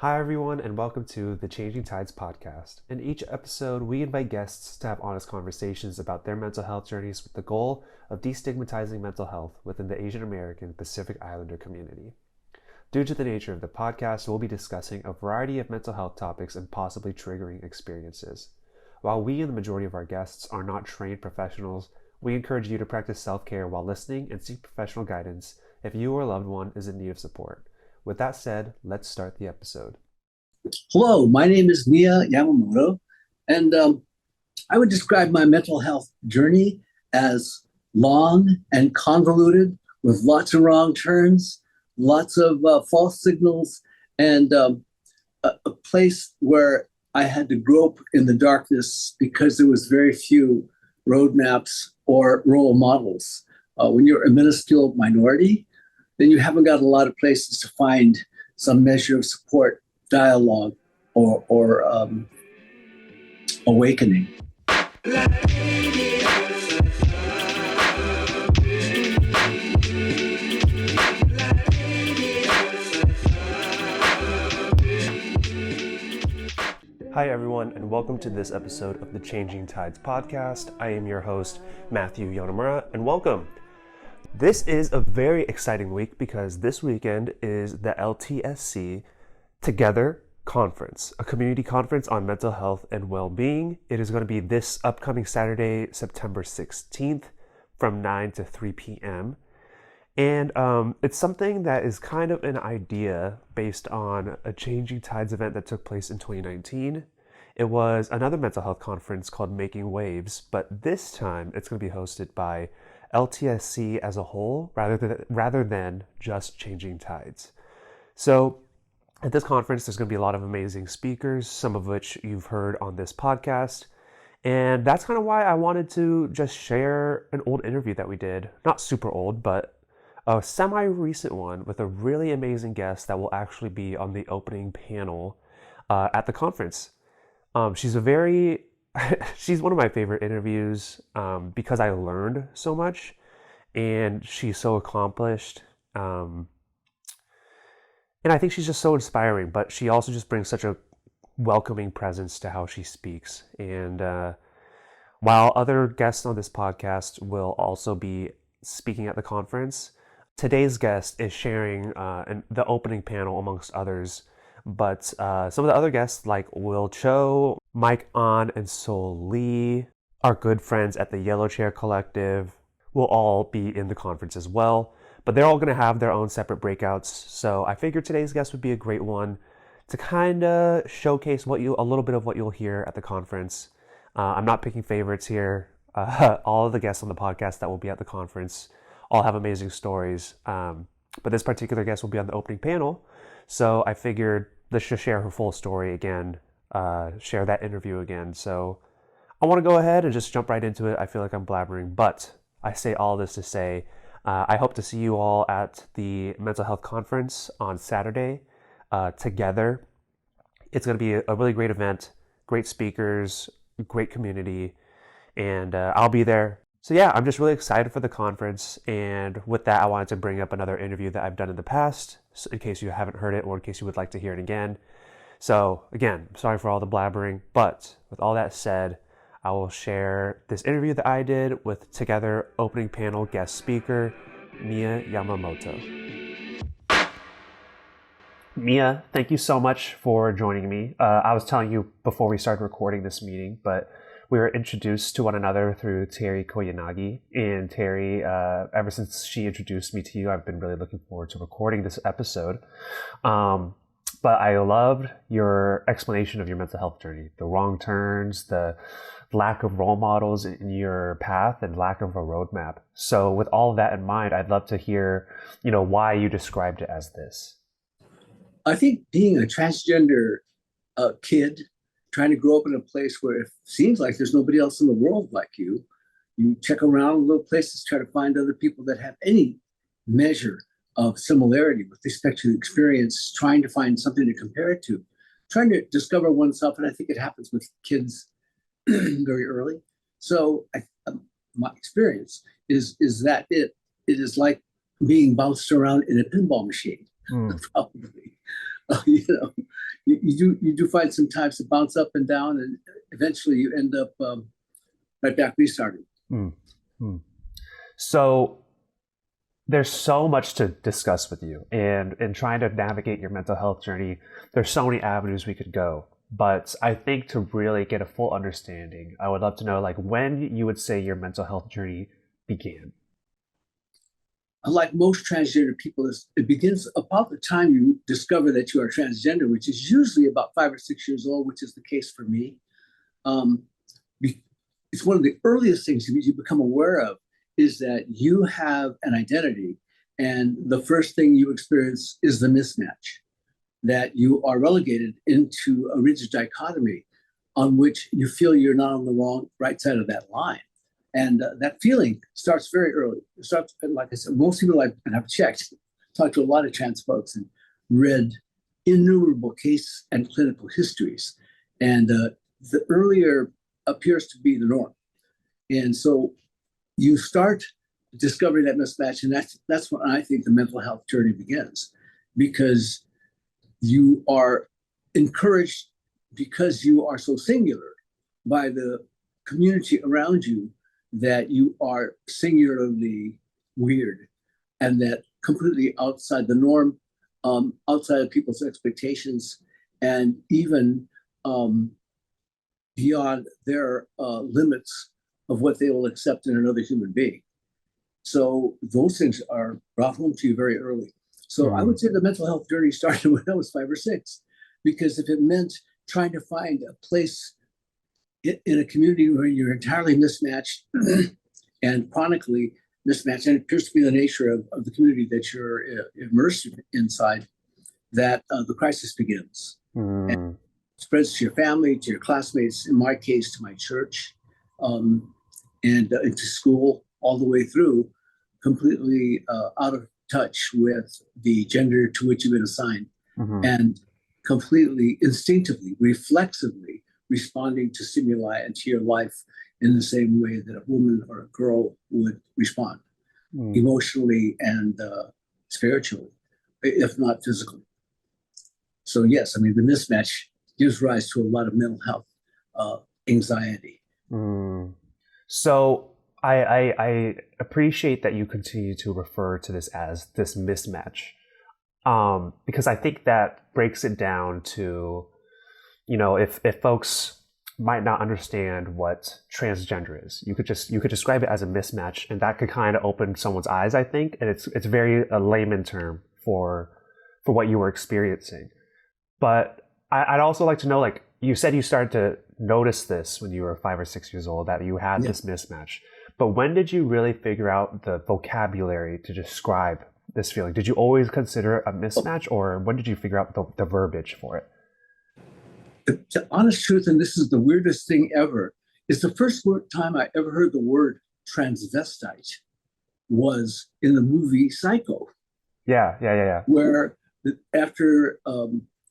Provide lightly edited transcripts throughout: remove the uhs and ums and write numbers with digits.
Hi, everyone, and welcome to the Changing Tides podcast. In each episode, we invite guests to have honest conversations about their mental health journeys with the goal of destigmatizing mental health within the Asian American Pacific Islander community. Due to the nature of the podcast, we'll be discussing a variety of mental health topics and possibly triggering experiences. While we and the majority of our guests are not trained professionals, we encourage you to practice self-care while listening and seek professional guidance if you or a loved one is in need of support. With that said, let's start the episode. Hello, my name is Mia Yamamoto, and I would describe my mental health journey as long and convoluted with lots of wrong turns, lots of false signals, and a place where I had to grope in the darkness because there was very few roadmaps or role models. When you're a minuscule minority, then you haven't got a lot of places to find some measure of support, dialogue, or awakening. Hi, everyone, and welcome to this episode of the Changing Tides podcast. I am your host, Matthew Yonemura, and welcome. This is a very exciting week because this weekend is the LTSC Together Conference, a community conference on mental health and well-being. It is going to be this upcoming Saturday, September 16th from 9 to 3 p.m. And it's something that is kind of an idea based on a Changing Tides event that took place in 2019. It was another mental health conference called Making Waves, but this time it's going to be hosted by LTSC as a whole rather than just Changing Tides. So at this conference, there's going to be a lot of amazing speakers, some of which you've heard on this podcast. And that's kind of why I wanted to just share an old interview that we did. Not super old, but a semi-recent one with a really amazing guest that will actually be on the opening panel at the conference. She's one of my favorite interviews because I learned so much, and she's so accomplished. And I think she's just so inspiring, but she also just brings such a welcoming presence to how she speaks. And while other guests on this podcast will also be speaking at the conference, today's guest is sharing the opening panel amongst others. But some of the other guests like Will Cho, Mike An, and Sol Lee, our good friends at the Yellow Chair Collective, will all be in the conference as well. But they're all going to have their own separate breakouts. So I figured today's guest would be a great one to kind of showcase a little bit of what you'll hear at the conference. I'm not picking favorites here. All of the guests on the podcast that will be at the conference all have amazing stories. But this particular guest will be on the opening panel. So I figured let's just share her full story again, share that interview again. So I want to go ahead and just jump right into it. I feel like I'm blabbering, but I say all this to say I hope to see you all at the mental health conference on Saturday together. It's going to be a really great event, great speakers, great community, and I'll be there. So yeah, I'm just really excited for the conference, and with that, I wanted to bring up another interview that I've done in the past, so in case you haven't heard it or in case you would like to hear it again. So again, sorry for all the blabbering, but with all that said, I will share this interview that I did with Together opening panel guest speaker, Mia Yamamoto. Mia, thank you so much for joining me. I was telling you before we started recording this meeting, but we were introduced to one another through Terry Koyanagi. And Terry, ever since she introduced me to you, I've been really looking forward to recording this episode. But I loved your explanation of your mental health journey, the wrong turns, the lack of role models in your path, and lack of a roadmap. So with all of that in mind, I'd love to hear, why you described it as this. I think being a transgender kid, trying to grow up in a place where it seems like there's nobody else in the world like you check around little places, try to find other people that have any measure of similarity with respect to the experience, trying to find something to compare it to, trying to discover oneself. And I think it happens with kids very early. So my experience is that it is like being bounced around in a pinball machine, probably. You know, you do find some times to bounce up and down, and eventually you end up right back restarting. Mm. Mm. So there's so much to discuss with you, and in trying to navigate your mental health journey, there's so many avenues we could go. But I think to really get a full understanding, I would love to know like when you would say your mental health journey began. Like most transgender people, it begins about the time you discover that you are transgender, which is usually about 5 or 6 years old, which is the case for me. Um, it's one of the earliest things you become aware of is that you have an identity, and the first thing you experience is the mismatch, that you are relegated into a rigid dichotomy on which you feel you're not on the right side of that line. And that feeling starts very early. It starts, like I said, most people I've checked, talked to a lot of trans folks and read innumerable case and clinical histories. And the earlier appears to be the norm. And so you start discovering that mismatch, and that's when I think the mental health journey begins, because you are encouraged, because you are so singular by the community around you, that you are singularly weird and that completely outside the norm, outside of people's expectations, and even beyond their limits of what they will accept in another human being. So those things are brought home to you very early. So I would say the mental health journey started when I was 5 or 6, because if it meant trying to find a place in a community where you're entirely mismatched and chronically mismatched, and it appears to be the nature of the community that you're immersed inside, that the crisis begins. And spreads to your family, to your classmates, in my case, to my church, and into school, all the way through, completely out of touch with the gender to which you've been assigned, and completely instinctively, reflexively responding to stimuli and to your life in the same way that a woman or a girl would respond, emotionally and spiritually, if not physically. So yes, I mean, the mismatch gives rise to a lot of mental health anxiety. So I appreciate that you continue to refer to this as this mismatch, because I think that breaks it down to, if folks might not understand what transgender is, you could describe it as a mismatch, and that could kind of open someone's eyes, I think. And it's very a layman term for what you were experiencing. But I'd also like to know, like you said, you started to notice this when you were 5 or 6 years old, that you had this mismatch. But when did you really figure out the vocabulary to describe this feeling? Did you always consider it a mismatch, or when did you figure out the verbiage for it? The honest truth, and this is the weirdest thing ever, is the first time I ever heard the word transvestite was in the movie Psycho. Yeah. Where after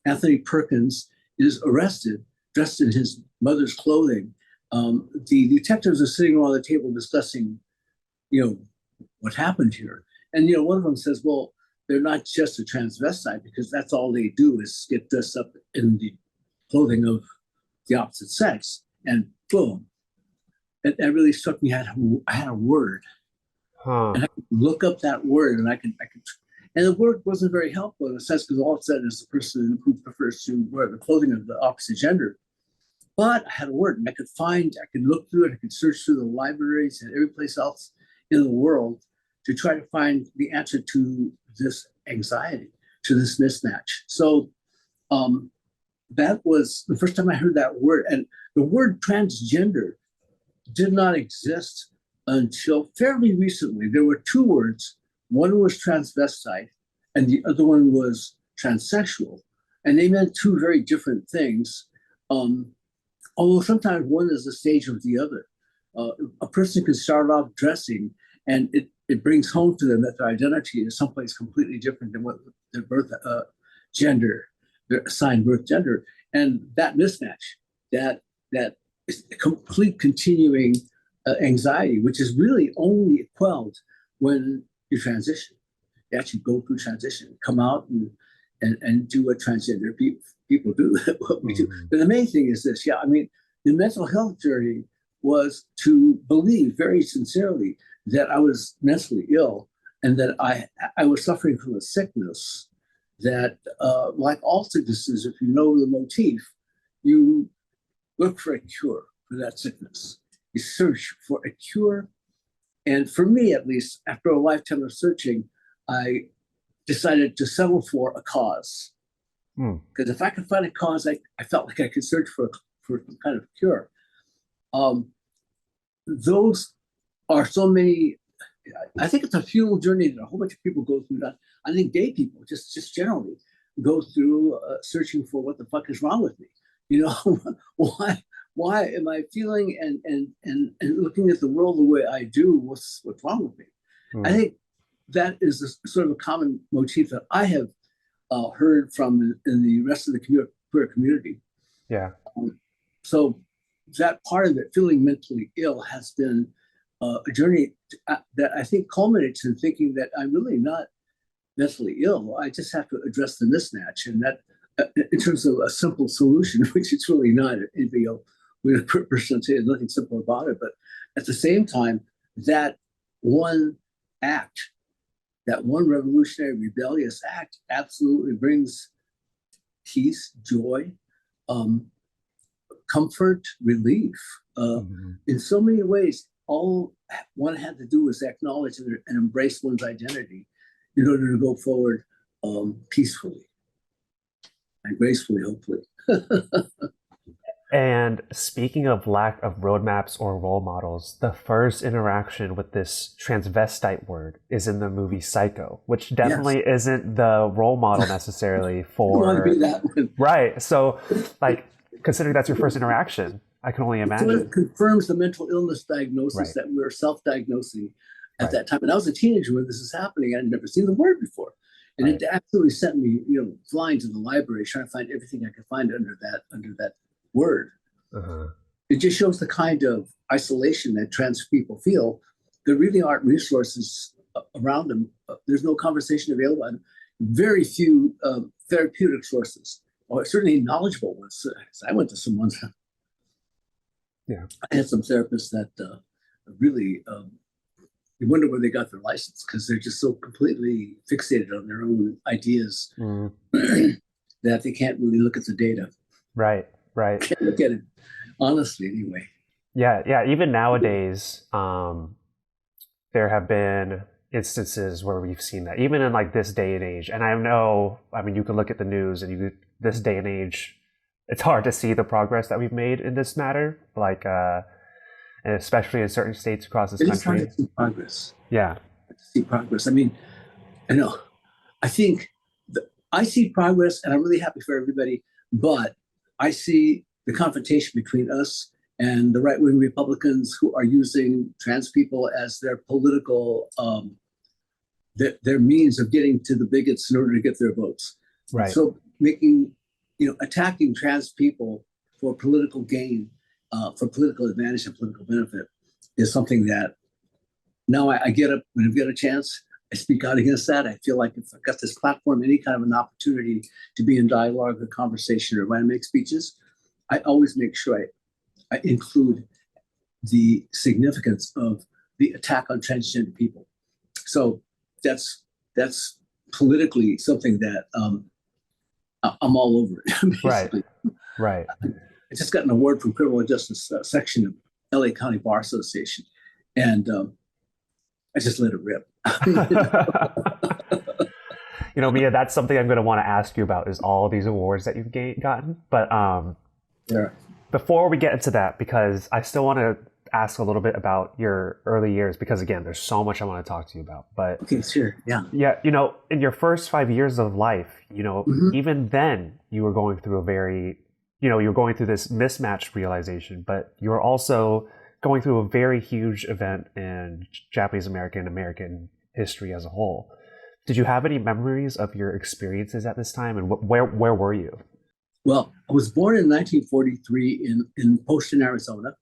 Anthony Perkins is arrested, dressed in his mother's clothing, the detectives are sitting around the table discussing, what happened here. And, one of them says, well, they're not just a transvestite, because that's all they do is get dressed up in the clothing of the opposite sex. And boom. That really struck me. I had a word. And I could look up that word, and I could, and the word wasn't very helpful in a sense, because all it said is the person who prefers to wear the clothing of the opposite gender. But I had a word, and I could look through it, I could search through the libraries and every place else in the world to try to find the answer to this anxiety, to this mismatch. So that was the first time I heard that word. And the word transgender did not exist until fairly recently. There were two words. One was transvestite, and the other one was transsexual. And they meant two very different things, although sometimes one is the stage of the other. A person can start off dressing, and it brings home to them that their identity is someplace completely different than what their birth gender, their assigned birth gender. And that mismatch, that is a complete continuing anxiety, which is really only quelled when you transition. You actually go through transition, come out and do what transgender people do what we do. But the main thing is this. Yeah, I mean, the mental health journey was to believe very sincerely that I was mentally ill and that I was suffering from a sickness that, like all sicknesses, if you know the motif, you look for a cure for that sickness. You search for a cure. And for me, at least, after a lifetime of searching, I decided to settle for a cause. Because if I could find a cause, I felt like I could search for some kind of cure. Those are so many. I think it's a fuel journey that a whole bunch of people go through. That I think gay people just generally go through, searching for what the fuck is wrong with me. You know, why am I feeling and looking at the world the way I do? What's wrong with me? I think that is a sort of a common motif that I have heard from in the rest of the queer community. Yeah. So that part of it, feeling mentally ill, has been a journey that I think culminates in thinking that I'm really not mentally ill. I just have to address the mismatch, and that in terms of a simple solution, which it's really not. We a person say there's nothing simple about it, but at the same time, that one act, that one revolutionary, rebellious act, absolutely brings peace, joy, comfort, relief. In so many ways, all one had to do was acknowledge and embrace one's identity in order to go forward peacefully and gracefully, hopefully. And speaking of lack of roadmaps or role models, the first interaction with this transvestite word is in the movie Psycho, which definitely isn't the role model necessarily for. Want to be that one. Right. So, like, considering that's your first interaction, I can only imagine. It confirms the mental illness diagnosis that we were self-diagnosing at that time. And I was a teenager when this is happening. I'd never seen the word before. And it absolutely sent me, flying to the library, trying to find everything I could find under that word. It just shows the kind of isolation that trans people feel. There really aren't resources around them. There's no conversation available, and very few therapeutic sources, or certainly knowledgeable ones. So I went to some ones. I had some therapists that really, you wonder where they got their license, because they're just so completely fixated on their own ideas that they can't really look at the data. Right. Can't look at it honestly, anyway. Yeah. Even nowadays, there have been instances where we've seen that, even in like this day and age. And you can look at the news, and this day and age, it's hard to see the progress that we've made in this matter. Like, and especially in certain states across this country. It's hard to see progress. Yeah. See progress. I mean, I think I see progress, and I'm really happy for everybody, but I see the confrontation between us and the right-wing Republicans who are using trans people as their political, their means of getting to the bigots in order to get their votes. Right. So attacking trans people for political gain, for political advantage and political benefit, is something that now I get up when I get a chance. I speak out against that. I feel like if I've got this platform, any kind of an opportunity to be in dialogue or conversation, or when I make speeches, I always make sure I include the significance of the attack on transgender people. So that's politically something that I'm all over it, basically. Right. I just got an award from Criminal Justice section of LA County Bar Association, and I just let it rip. Mia, that's something I'm going to want to ask you about, is all of these awards that you've gotten. But before we get into that, because I still want to ask a little bit about your early years, because again, there's so much I want to talk to you about. But okay, sure, yeah, in your first 5 years of life, even then you were going through you were going through this mismatch realization, but you were also going through a very huge event in Japanese American history as a whole. Did you have any memories of your experiences at this time, and where were you? Well, I was born in 1943 in Poston, Arizona,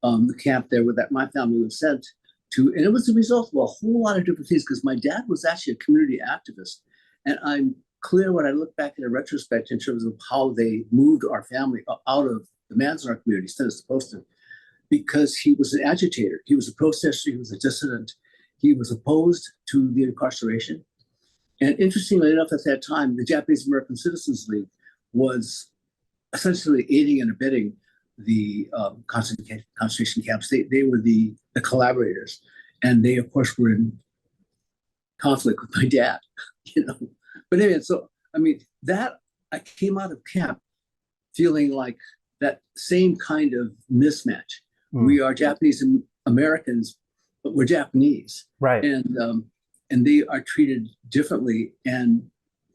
the camp there that my family was sent to. And it was the result of a whole lot of different things, because my dad was actually a community activist. And I'm clear when I look back in a retrospect in terms of how they moved our family out of the Manzanar community instead of supposed to, because he was an agitator. He was a protester. He was a dissident. He was opposed to the incarceration. And interestingly enough, at that time, the Japanese American Citizens League was essentially aiding and abetting the concentration camps. They were the collaborators. And they, of course, were in conflict with my dad, you know. But anyway, so, I mean, that I came out of camp feeling like that same kind of mismatch. We are Japanese Americans, but we're Japanese. Right. And they are treated differently, and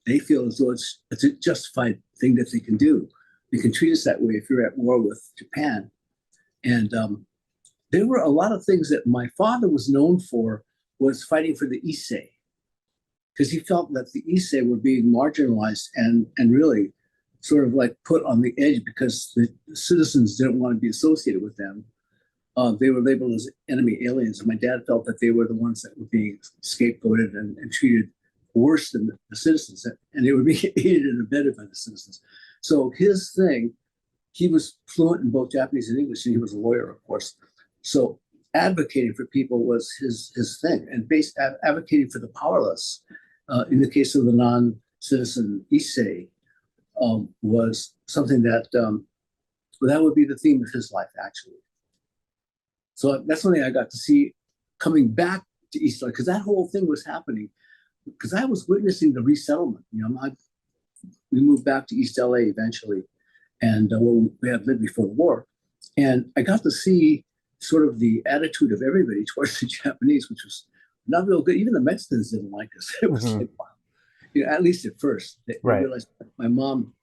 they feel as though it's a justified thing that they can do. They can treat us that way if you're at war with Japan. And there were a lot of things that my father was known for, was fighting for the Issei, because he felt that the Issei were being marginalized and really sort of like put on the edge because the citizens didn't want to be associated with them. They were labeled as enemy aliens, and my dad felt that they were the ones that were being scapegoated and treated worse than the citizens, and they were being aided and abetted by the citizens. So his thing, he was fluent in both Japanese and English, and he was a lawyer, of course. So advocating for people was his thing, and advocating for the powerless, in the case of the non-citizen Issei, was something that that would be the theme of his life, actually. So that's something I got to see coming back to East LA, because that whole thing was happening, because I was witnessing the resettlement. You know, we moved back to East LA eventually, and we had lived before the war. And I got to see sort of the attitude of everybody towards the Japanese, which was not real good. Even the Mexicans didn't like us. It was like, wow. You know, at least at first. They realized my mom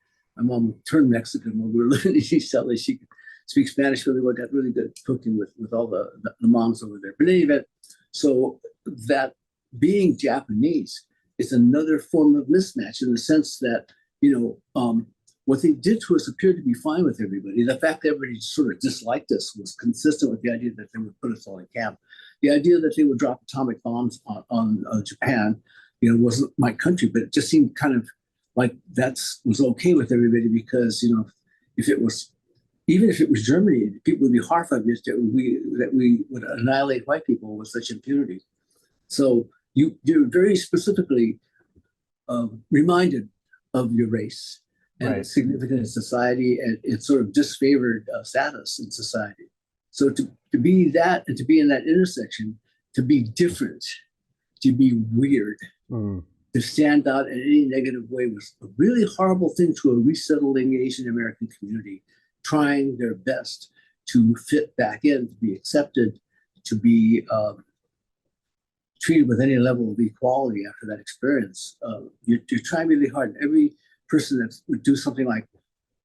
turned Mexican when we were living in East LA. She could speak Spanish really well, got really good at cooking with all the moms over there. But in any event, so that being Japanese is another form of mismatch in the sense that, you know, what they did to us appeared to be fine with everybody. The fact that everybody sort of disliked us was consistent with the idea that they would put us all in camp. The idea that they would drop atomic bombs on Japan, you know, wasn't my country, but it just seemed kind of like was okay with everybody because, you know, even if it was Germany, people would be horrified that we would annihilate white people with such impunity. So you're very specifically reminded of your race and its significance in society and its sort of disfavored status in society. So to be that and to be in that intersection, to be different, to be weird, to stand out in any negative way was a really horrible thing to a resettling Asian American community, trying their best to fit back in, to be accepted, to be treated with any level of equality after that experience. You're trying really hard. Every person that would do something like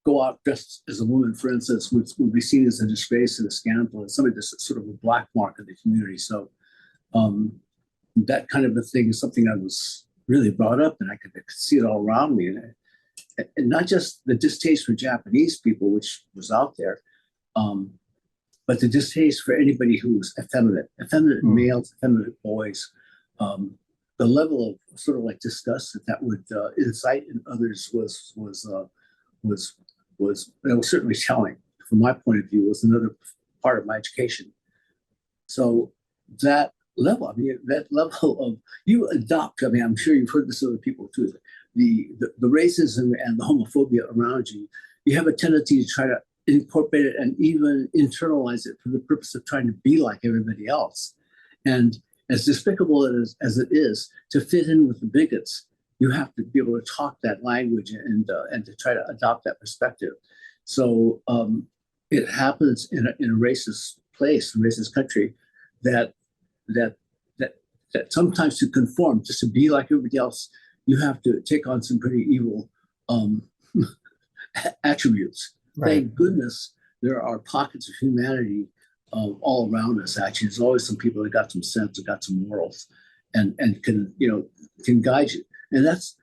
go out dressed as a woman, for instance, would be seen as a disgrace and a scandal, and something that's sort of a black mark of the community. So that kind of a thing is something I was really brought up, and I could see it all around me. And not just the distaste for Japanese people, which was out there, but the distaste for anybody who was effeminate males, effeminate boys. The level of sort of like disgust that would incite in others was certainly telling. From my point of view, was another part of my education. So that level of you adopt. I mean, I'm sure you've heard this with other people too. The racism and the homophobia around you, you have a tendency to try to incorporate it and even internalize it for the purpose of trying to be like everybody else. And as despicable as it is to fit in with the bigots, you have to be able to talk that language and to try to adopt that perspective. So it happens in a racist place, a racist country, that sometimes to conform, just to be like everybody else, you have to take on some pretty evil attributes. Thank goodness there are pockets of humanity all around us. Actually, there's always some people that got some sense, that got some morals, and can guide you. And that's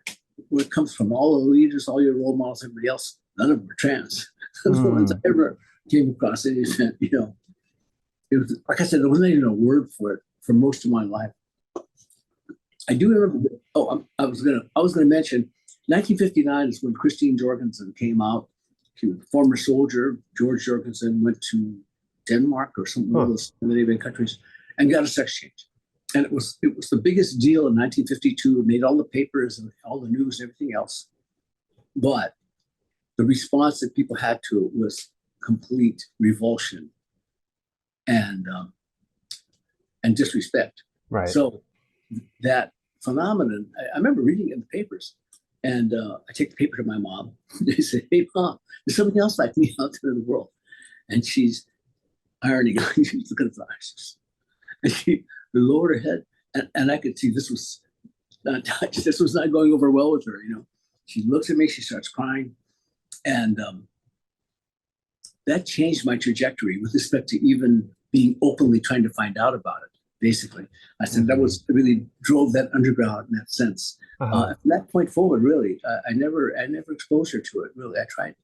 where it comes from. All the leaders, all your role models, everybody else, none of them were trans. The ones I ever came across, it was, like I said, there wasn't even a word for it for most of my life. I do remember. I was gonna mention 1959 is when Christine Jorgensen came out. She was a former soldier. George Jorgensen went to Denmark or some of those Scandinavian countries and got a sex change. And it was the biggest deal in 1952. It made all the papers and all the news and everything else. But the response that people had to it was complete revulsion and disrespect. Right. So that phenomenon, I remember reading it in the papers. And I take the paper to my mom. They say, "Hey, Mom, there's something else like me out there in the world." And she's ironing. She's looking at the eyes. And she lowered her head. And I could see this was not going over well with her. She looks at me. She starts crying. And that changed my trajectory with respect to even being openly trying to find out about it. Basically, I said that was really drove that underground in that sense. From that point forward, really, I never exposed her to it. Really, I tried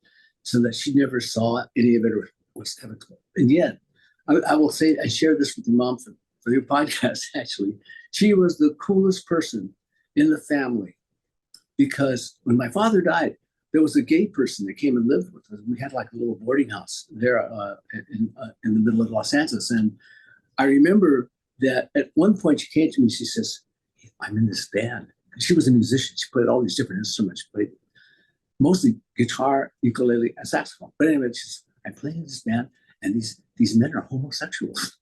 so that she never saw any of it or was ever. And yet, I will say, I shared this with your mom for your podcast. Actually, she was the coolest person in the family because when my father died, there was a gay person that came and lived with us. We had like a little boarding house there in the middle of Los Angeles, and I remember that at one point she came to me, she says, "Hey, I'm in this band." She was a musician. She played all these different instruments. She played mostly guitar, ukulele, and saxophone. But anyway, she says, "I'm playing in this band, and these men are homosexuals."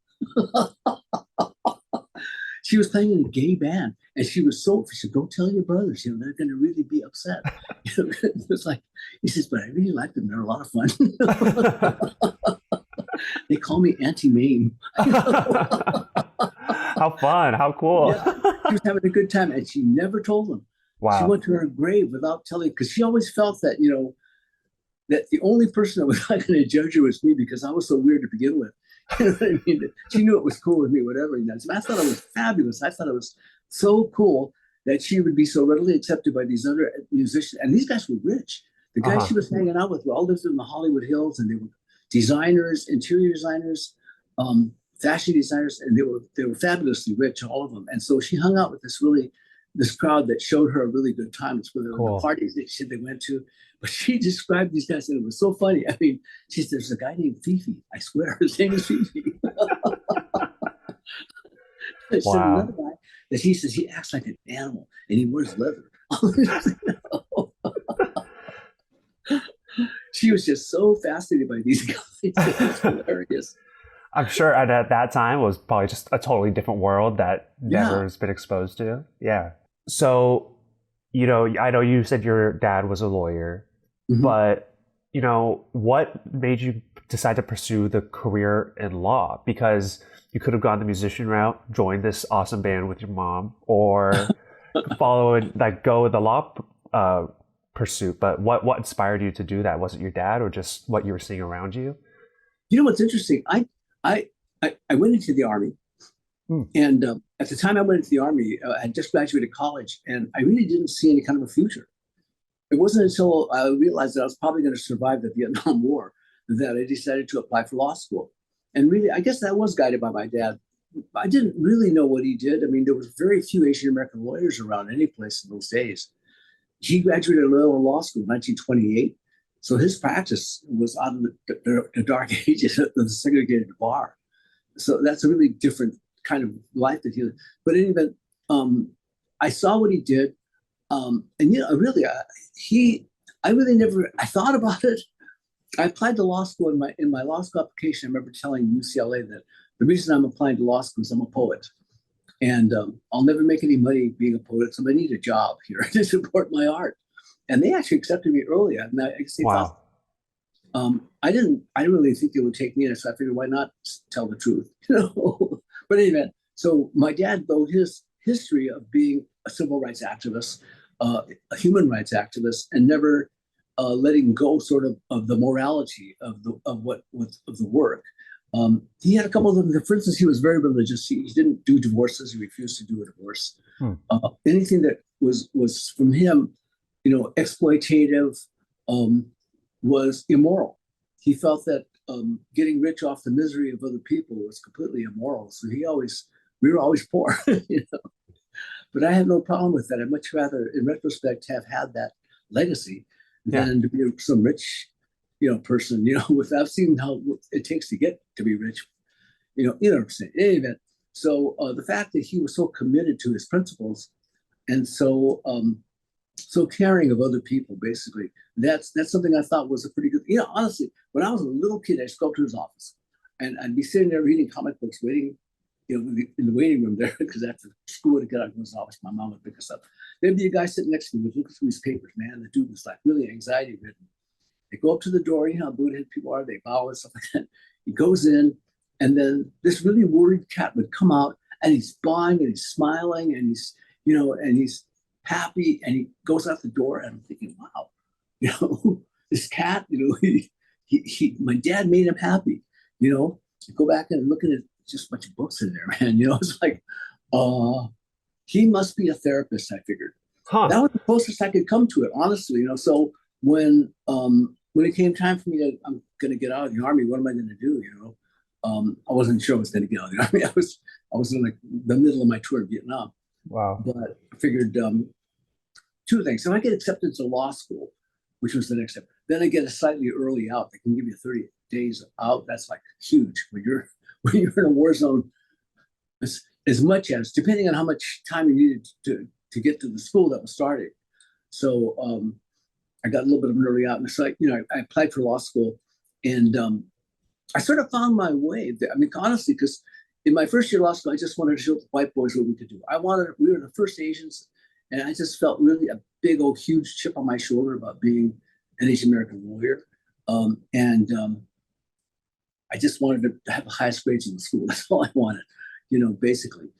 She was playing in a gay band, and she said, "Don't tell your brothers, they're going to really be upset." It was like, he says, "But I really like them. They're a lot of fun." They call me Auntie Mame. How fun. How cool. Yeah, she was having a good time, and she never told them. Wow. She went to her grave without telling, because she always felt that, that the only person that was not going to judge her was me because I was so weird to begin with. You know what I mean? She knew it was cool with me, whatever. So I thought it was fabulous. I thought it was so cool that she would be so readily accepted by these other musicians. And these guys were rich. The guys she was hanging out with all lived in the Hollywood Hills, and they were designers, interior designers, fashion designers, and they were fabulously rich, all of them. And so she hung out with this crowd that showed her a really good time. It's one of the parties that they went to. But she described these guys, and it was so funny. I mean, she said, "There's a guy named Fifi. I swear, his name is Fifi." Wow. Another guy that he says he acts like an animal and he wears leather. She was just so fascinated by these guys. It was hilarious. I'm sure at that time it was probably just a totally different world that never has been exposed to. Yeah. So, I know you said your dad was a lawyer, but, what made you decide to pursue the career in law? Because you could have gone the musician route, joined this awesome band with your mom, or follow and go the law pursuit. But what inspired you to do that? Was it your dad or just what you were seeing around you? You know what's interesting? I went into the Army, and at the time I went into the Army, I had just graduated college, and I really didn't see any kind of a future. It wasn't until I realized that I was probably going to survive the Vietnam War that I decided to apply for law school. And really, I guess that was guided by my dad. I didn't really know what he did. I mean, there was very few Asian American lawyers around any place in those days. He graduated Loyola Law School in 1928. So his practice was out of the dark ages of the segregated bar. So that's a really different kind of life that he lived. But anyway, I saw what he did. And really, I thought about it. I applied to law school in my law school application. I remember telling UCLA that the reason I'm applying to law school is I'm a poet. And I'll never make any money being a poet, so I need a job here to support my art. And they actually accepted me early. I guess they thought, I didn't really think they would take me in, so I figured, why not tell the truth? But anyway, so my dad, though, his history of being a civil rights activist, a human rights activist, and never letting go sort of the morality of the work. He had a couple of them. For instance, he was very religious. He didn't do divorces. He refused to do a divorce. Anything that was from him, exploitative, was immoral. He felt that getting rich off the misery of other people was completely immoral. So we were always poor, But I had no problem with that. I'd much rather, in retrospect, have had that legacy Yeah. than to be some rich, person, without seeing how it takes to get to be rich, you know what I'm saying? In any event, so the fact that he was so committed to his principles and so caring of other people, basically, that's something I thought was a pretty good. Honestly, when I was a little kid, I used to go to his office, and I'd be sitting there reading comic books, waiting, in the waiting room there, because after school to get out of his office, my mom would pick us up. There'd be a guy sitting next to me, looking through his papers. Man, the dude was like really anxiety ridden. They go up to the door, how Buddhist people are, they bow and stuff like that. He goes in, and then this really worried cat would come out, and he's bawling and he's smiling and he's happy, and he goes out the door, and I'm thinking, wow, this cat, my dad made him happy, go back and look at it, just a bunch of books in there, man. It's like, he must be a therapist, I figured. Huh. That was the closest I could come to it, honestly. So when it came time for me I'm going to get out of the army, what am I going to do? I wasn't sure I was going to get out of the army. I was in like the middle of my tour of Vietnam. Wow. But I figured two things. So I get accepted to law school, which was the next step. Then I get a slightly early out. They can give you 30 days out. That's like huge when you're in a war zone. As much as, depending on how much time you needed to get to the school that was starting. So I got a little bit of an early out, and so I applied for law school, and I sort of found my way there. I mean, honestly, because in my first year of law school, I just wanted to show the white boys what we could do. We were the first Asians, and I just felt really a big old huge chip on my shoulder about being an Asian American lawyer, and I just wanted to have the highest grades in the school. That's all I wanted, basically.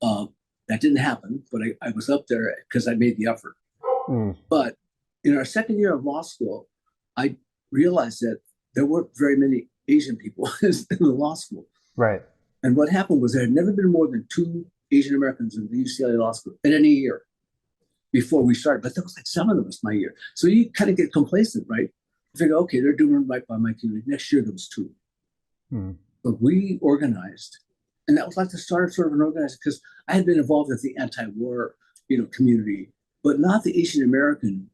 That didn't happen, but I was up there because I made the effort. But in our second year of law school, I realized that there weren't very many Asian people in the law school. Right. And what happened was there had never been more than 2 Asian Americans in the UCLA Law School in any year before we started. But there was like 7 of us my year. So you kind of get complacent, right? You figure, okay, they're doing right by my community. Next year there was 2. But we organized. And that was like the start of sort of an organization, because I had been involved with the anti-war, community, but not the Asian American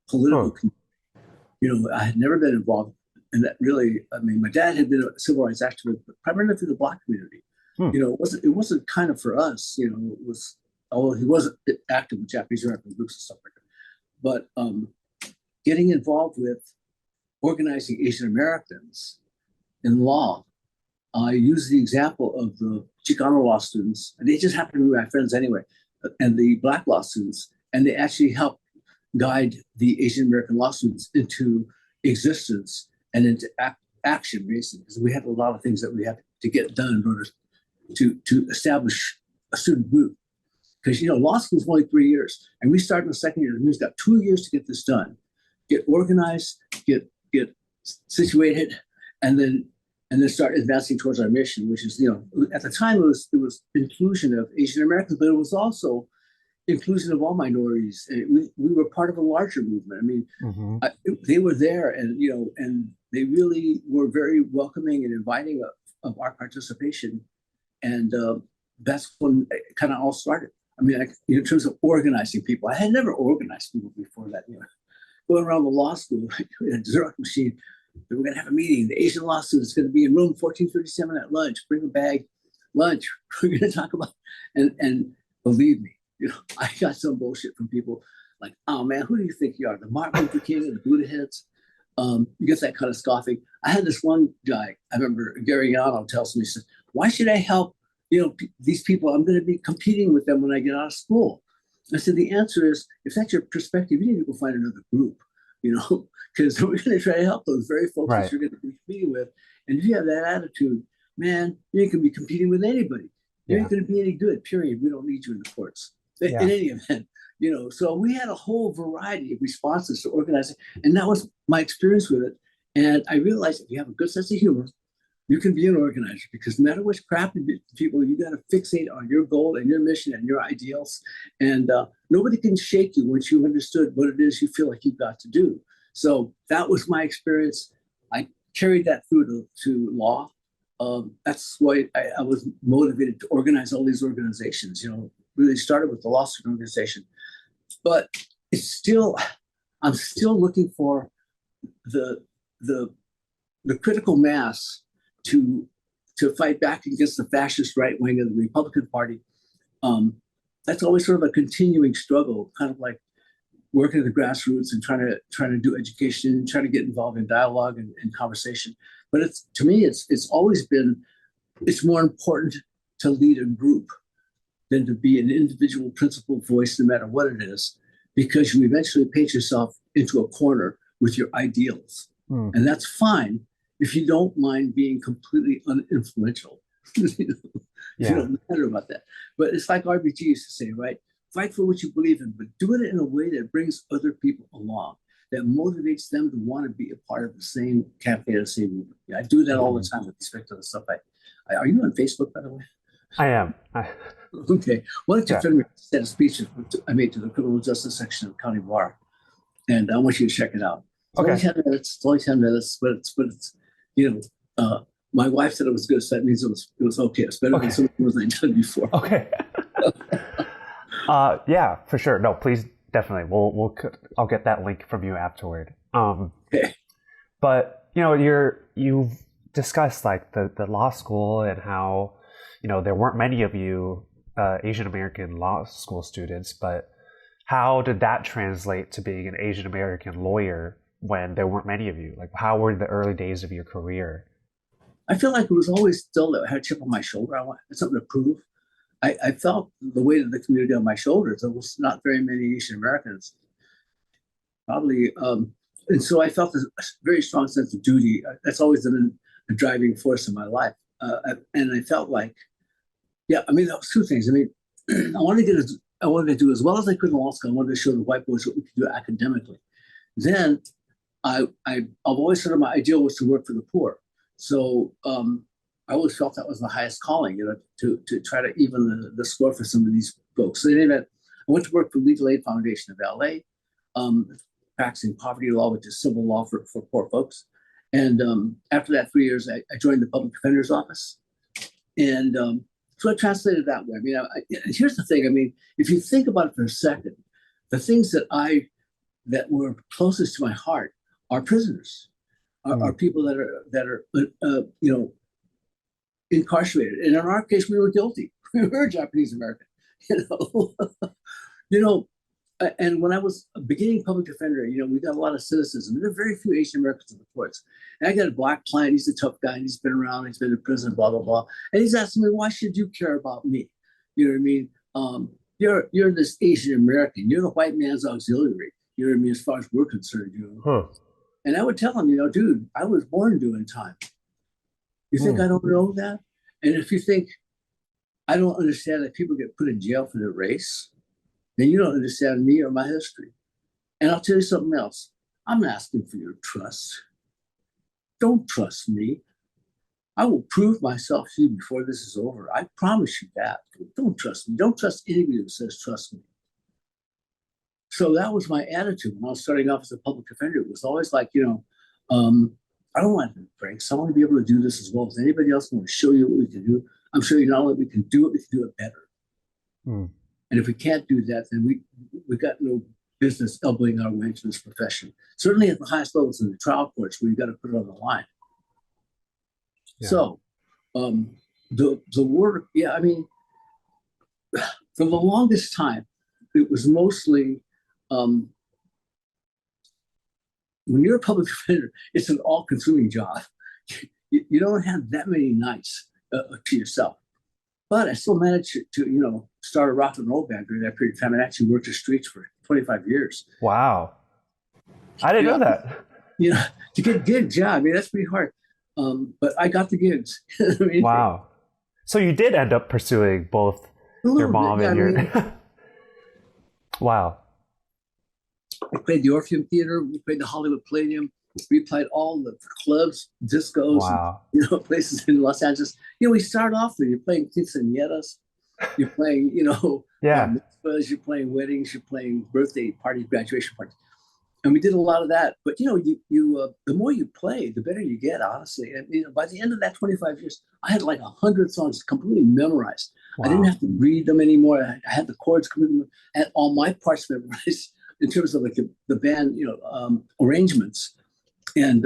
political community. I had never been involved in that really. I mean, my dad had been a civil rights activist, but primarily through the Black community. It wasn't kind of for us. It was, although he wasn't active with Japanese American groups and stuff like that. But getting involved with organizing Asian Americans in law, I use the example of the Chicano law students, and they just happen to be my friends anyway, and the Black law students, and they actually helped guide the Asian American law students into existence and into action, basically, because we had a lot of things that we had to get done in order to establish a student group. Because law school is only 3 years, and we started in the second year. We've got 2 years to get this done, get organized, get situated, and then start advancing towards our mission, which is, at the time it was inclusion of Asian Americans, but it was also inclusion of all minorities. And we were part of a larger movement. I mean, they were there, and and they really were very welcoming and inviting of our participation. And that's when it kind of all started. I mean, in terms of organizing people, I had never organized people before that. Going around the law school, we had a Xerox machine. We're going to have a meeting. The Asian law students going to be in room 1437 at lunch. Bring a bag, lunch. We're going to talk about, and believe me, I got some bullshit from people like, oh man, who do you think you are? The Martin Luther King and the Buddha heads? You get that kind of scoffing. I had this one guy, I remember Gary Yano tells me, he says, why should I help, these people? I'm going to be competing with them when I get out of school. I said, the answer is, if that's your perspective, you need to go find another group, because we're going to try to help those very folks that you're going to be competing with. And if you have that attitude, man, you can be competing with anybody. You're not going to be any good, period. We don't need you in the courts. In any event, so we had a whole variety of responses to organizing, and that was my experience with it. And I realized if you have a good sense of humor, you can be an organizer, because no matter which crappy people, you got to fixate on your goal and your mission and your ideals. And nobody can shake you once you've understood what it is you feel like you've got to do. So that was my experience. I carried that through to law. That's why I was motivated to organize all these organizations. Really started with the law student organization, but it's still, I'm still looking for the the the critical mass to fight back against the fascist right wing of the Republican Party. Um, that's always sort of a continuing struggle, kind of like working at the grassroots and trying to do education and trying to get involved in dialogue and conversation. But it's, to me, it's always been, it's more important to lead a group than to be an individual principled voice, no matter what it is, because you eventually paint yourself into a corner with your ideals. And that's fine if you don't mind being completely uninfluential. You don't matter about that. But it's like RBG used to say, right? Fight for what you believe in, but do it in a way that brings other people along, that motivates them to want to be a part of the same campaign, the same movement. I do that all the time with respect to the stuff are you on Facebook, by the way? I am. Okay. One of your friends said a speech I made to the criminal justice section of County Bar, and I want you to check it out. It's only 10 minutes. It's only 10 minutes, but it's my wife said it was good, so that means it was okay. It's better than some of the ones I've done before. Okay. Yeah, for sure. No, please, definitely. I'll get that link from you afterward. Okay. But you've discussed like the law school and how there weren't many of you Asian American law school students, but how did that translate to being an Asian American lawyer when there weren't many of you? Like, how were the early days of your career? I feel like it was always still that I had a chip on my shoulder. I wanted something to prove. I felt the weight of the community on my shoulders. There was not very many Asian Americans, probably, and so I felt a very strong sense of duty. That's always been a driving force in my life, and I felt like, that was two things. I wanted to do as well as I could in law school. I wanted to show the white boys what we could do academically. Then, I've always sort of my ideal was to work for the poor. So I always felt that was the highest calling, to try to even the score for some of these folks. So I went to work for Legal Aid Foundation of LA, practicing poverty law, which is civil law for poor folks. And after that 3 years, I joined the public defender's office. And so I translated that way. Here's the thing. If you think about it for a second, the things that were closest to my heart are prisoners, are people that are incarcerated. And in our case, we were guilty. We were Japanese American, And when I was a beginning public defender, we got a lot of cynicism. There are very few Asian Americans in the courts. And I got a black client. He's a tough guy. And he's been around. He's been in prison, blah, blah, blah. And he's asking me, why should you care about me? You know what I mean? You're this Asian American. You're the white man's auxiliary. You know what I mean? As far as we're concerned, And I would tell him, dude, I was born doing time. You think I don't know that? And if you think I don't understand that people get put in jail for their race, then you don't understand me or my history. And I'll tell you something else. I'm asking for your trust. Don't trust me. I will prove myself to you before this is over. I promise you that. Don't trust me. Don't trust anybody who says trust me. So that was my attitude when I was starting off as a public defender. It was always like, I don't want to do breaks. I want to be able to do this as well as anybody else. I want to show you what we can do. I'm sure not only we can do it, we can do it better. And if we can't do that, then we got no business elbowing our way into this profession. Certainly at the highest levels in the trial courts, where you got to put it on the line. Yeah. So the work, for the longest time, it was mostly when you're a public defender, it's an all-consuming job. You don't have that many nights to yourself. But I still managed to start a rock and roll band during that period of time and actually worked the streets for 25 years. Wow. I didn't know that. To get gigs, that's pretty hard. But I got the gigs. Wow. So you did end up pursuing both your mom and your... Wow. We played the Orpheum Theater. We played the Hollywood Palladium. We played all the clubs, discos, wow. Places in Los Angeles. We start off there. You're playing quinceañeras. You're playing, mitzvahs. You're playing weddings. You're playing birthday parties, graduation parties. And we did a lot of that. But, the more you play, the better you get, honestly. And, by the end of that 25 years, I had like 100 songs completely memorized. Wow. I didn't have to read them anymore. I had the chords completely, and all my parts memorized. in terms of like the band, arrangements. And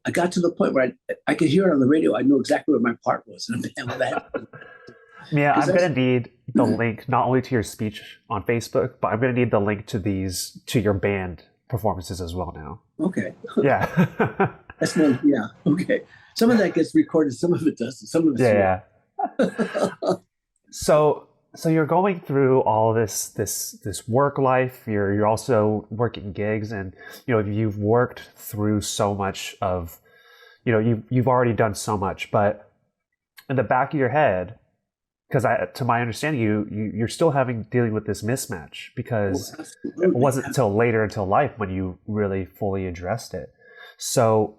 I got to the point where I could hear it on the radio. I know exactly what my part was in a band. What I had to do. Mia, 'Cause I'm that's, gonna need the link not only to your speech on Facebook, but I'm gonna need the link to your band performances as well now. okay. Yeah. That's one. Yeah. Okay. Some of that gets recorded. Some of it doesn't. Some of it's real. Yeah, yeah. So you're going through all this work life. You're also working gigs, and you've worked through so much of, you've already done so much, but in the back of your head, because to my understanding, you're still dealing with this mismatch, because Oh, it absolutely. wasn't until later into life when you really fully addressed it. So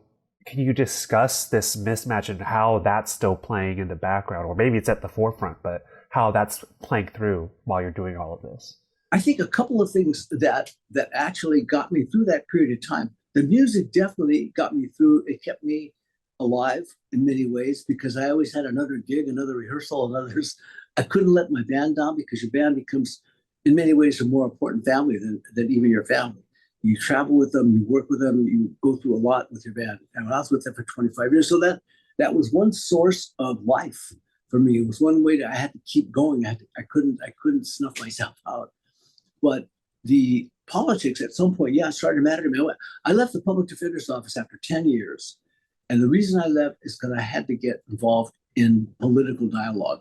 can you discuss this mismatch and how that's still playing in the background, or maybe it's at the forefront, but how that's playing through while you're doing all of this? I think a couple of things that actually got me through that period of time. The music definitely got me through. It kept me alive in many ways because I always had another gig, another rehearsal, and others. I couldn't let my band down because your band becomes, in many ways, a more important family than even your family. You travel with them, you work with them, you go through a lot with your band. And I was with them for 25 years, so that was one source of life for me. It was one way that I had to keep going. I couldn't snuff myself out. But the politics at some point, yeah, started to matter to me. I left the public defender's office after 10 years. And the reason I left is because I had to get involved in political dialogue.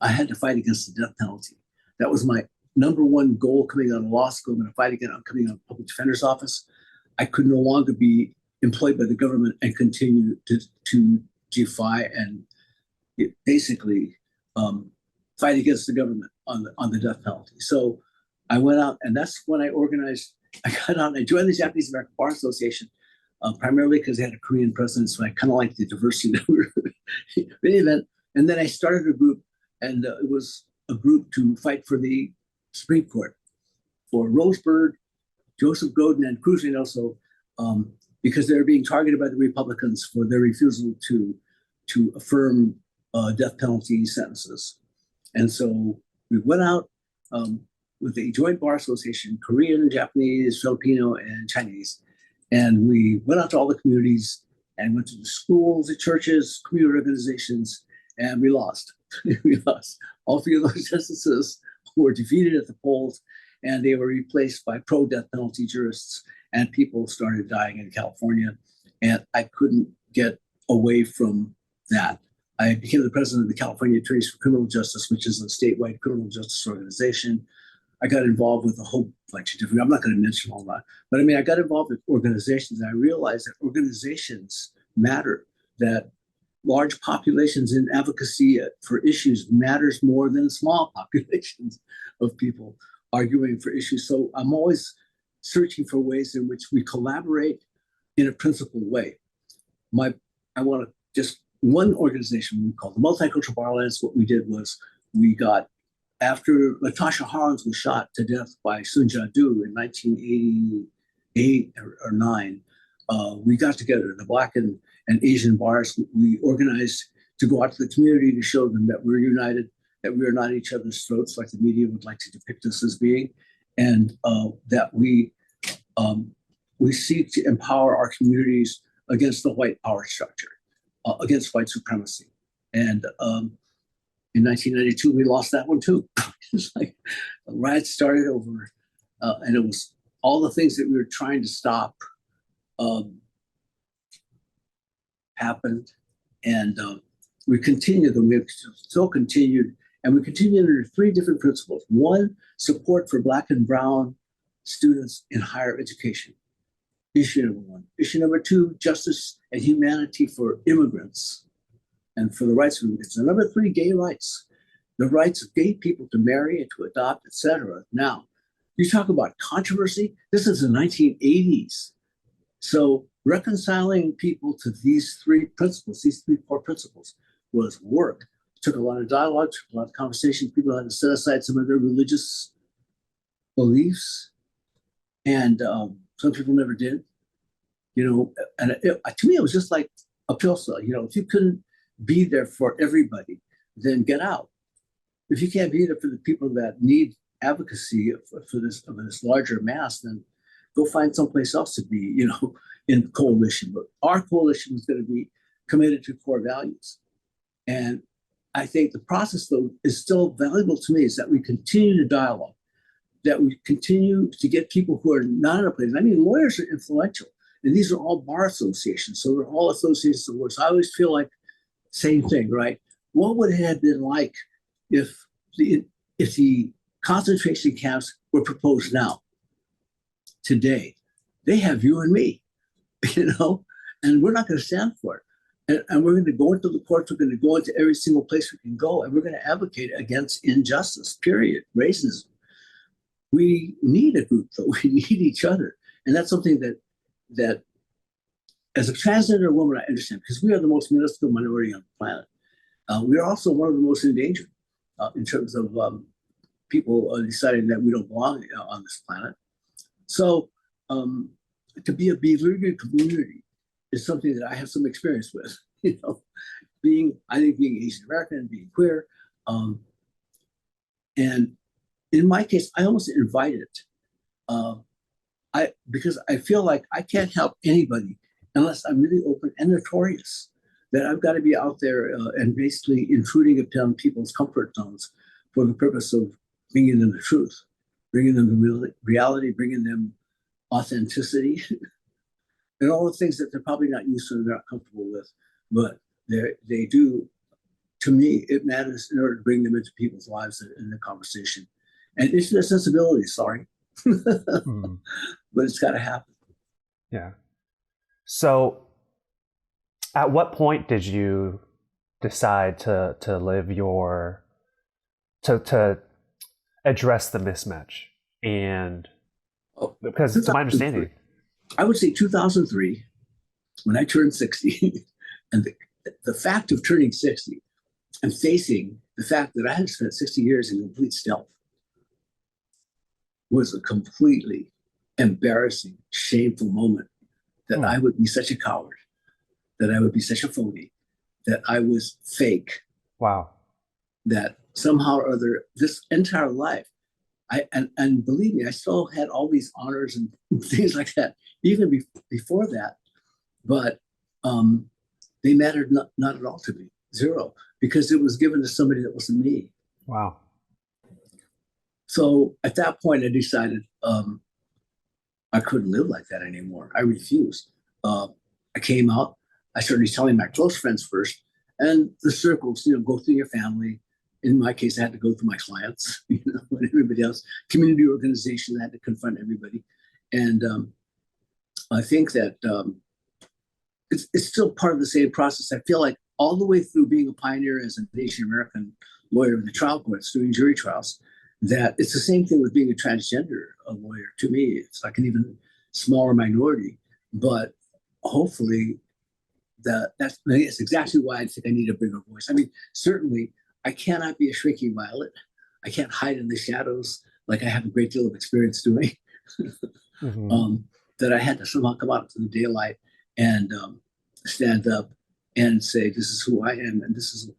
I had to fight against the death penalty. That was my number one goal coming out of law school. I'm going to fight again. I'm coming out of the public defender's office. I could no longer be employed by the government and continue to defy and basically fight against the government on the death penalty. So I went out, and that's when I organized. I got out and I joined the Japanese American Bar Association, primarily because they had a Korean president. So I kind of liked the diversity that we were in the event. And then I started a group, and it was a group to fight for the Supreme Court for Rosebird, Joseph Godin, and Cruz Reynoso, because they were being targeted by the Republicans for their refusal to affirm death penalty sentences. And so we went out with the Joint Bar Association, Korean, Japanese, Filipino, and Chinese. And we went out to all the communities and went to the schools, the churches, community organizations, and we lost. We lost. All three of those justices were defeated at the polls, and they were replaced by pro-death penalty jurists, and people started dying in California. And I couldn't get away from that. I became the president of the California Attorneys for Criminal Justice, which is a statewide criminal justice organization. I got involved with a whole bunch of different, I'm not going to mention all that, but I mean, I got involved with organizations, and I realized that organizations matter, that large populations in advocacy for issues matters more than small populations of people arguing for issues. So I'm always searching for ways in which we collaborate in a principled way. I want to just one organization we called the Multicultural Bar Alliance. What we did was we got, after Latasha Hollins was shot to death by Sun Jadu in 1988 or 9, we got together, the Black and Asian bars. We organized to go out to the community to show them that we're united, that we are not each other's throats like the media would like to depict us as being, and that we seek to empower our communities against the white power structure, against white supremacy. And in 1992, we lost that one too. It's like the riots started over, and it was all the things that we were trying to stop happened, and we continued, and we still continued, and we continued under 3 different principles. One, support for Black and Brown students in higher education. Issue number 1. Issue number 2, justice and humanity for immigrants and for the rights of immigrants. And number 3, gay rights, the rights of gay people to marry and to adopt, etc. Now, you talk about controversy. This is the 1980s. So reconciling people to these 3 principles, these 3 core principles, was work. It took a lot of dialogue, took a lot of conversations. People had to set aside some of their religious beliefs, and some people never did. And to me, it was just like a pill sale. If you couldn't be there for everybody, then get out. If you can't be there for the people that need advocacy for this larger mass, then go find someplace else to be, in coalition. But our coalition is going to be committed to core values. And I think the process, though, is still valuable to me, is that we continue to dialogue, that we continue to get people who are not in a place. I mean, lawyers are influential, and these are all bar associations. So they're all associations of lawyers. I always feel like same thing, right? What would it have been like if the concentration camps were proposed now, today? They have you and me, and we're not going to stand for it. And we're going to go into the courts. We're going to go into every single place we can go, and we're going to advocate against injustice, period, racism. We need a group, though. We need each other. And that's something that as a transgender woman, I understand, because we are the most minuscule minority on the planet. We are also one of the most endangered in terms of people deciding that we don't belong on this planet. So to be a beleaguered community is something that I have some experience with, being Asian American, being queer. And in my case, I almost invite it. Because I feel like I can't help anybody unless I'm really open and notorious, that I've got to be out there and basically intruding upon people's comfort zones for the purpose of bringing them the truth, bringing them the reality, bringing them authenticity, and all the things that they're probably not used to and they're not comfortable with. But they do, to me, it matters in order to bring them into people's lives in the conversation. And it's their sensibility, sorry. But it's got to happen. Yeah. So at what point did you decide to live your, to address the mismatch? And because to my understanding, I would say 2003, when I turned 60, and the fact of turning 60 and facing the fact that I had spent 60 years in complete stealth was a completely embarrassing, shameful moment, that I would be such a coward, that I would be such a phony, that I was fake. Wow. That somehow or other, this entire life, and believe me, I still had all these honors and things like that, even before that, but they mattered not at all to me, zero, because it was given to somebody that wasn't me. Wow. So at that point, I decided I couldn't live like that anymore. I refused. I came out. I started telling my close friends first, and the circles, go through your family. In my case, I had to go through my clients, and everybody else. Community organization, I had to confront everybody. And I think that it's still part of the same process. I feel like all the way through being a pioneer as an Asian American lawyer in the trial courts, doing jury trials, that it's the same thing with being a transgender lawyer. To me, it's like an even smaller minority, but hopefully that's exactly why I think I need a bigger voice. I mean, certainly I cannot be a shrinking violet. I can't hide in the shadows like I have a great deal of experience doing. That I had to somehow come out into the daylight and stand up and say, this is who I am, and this is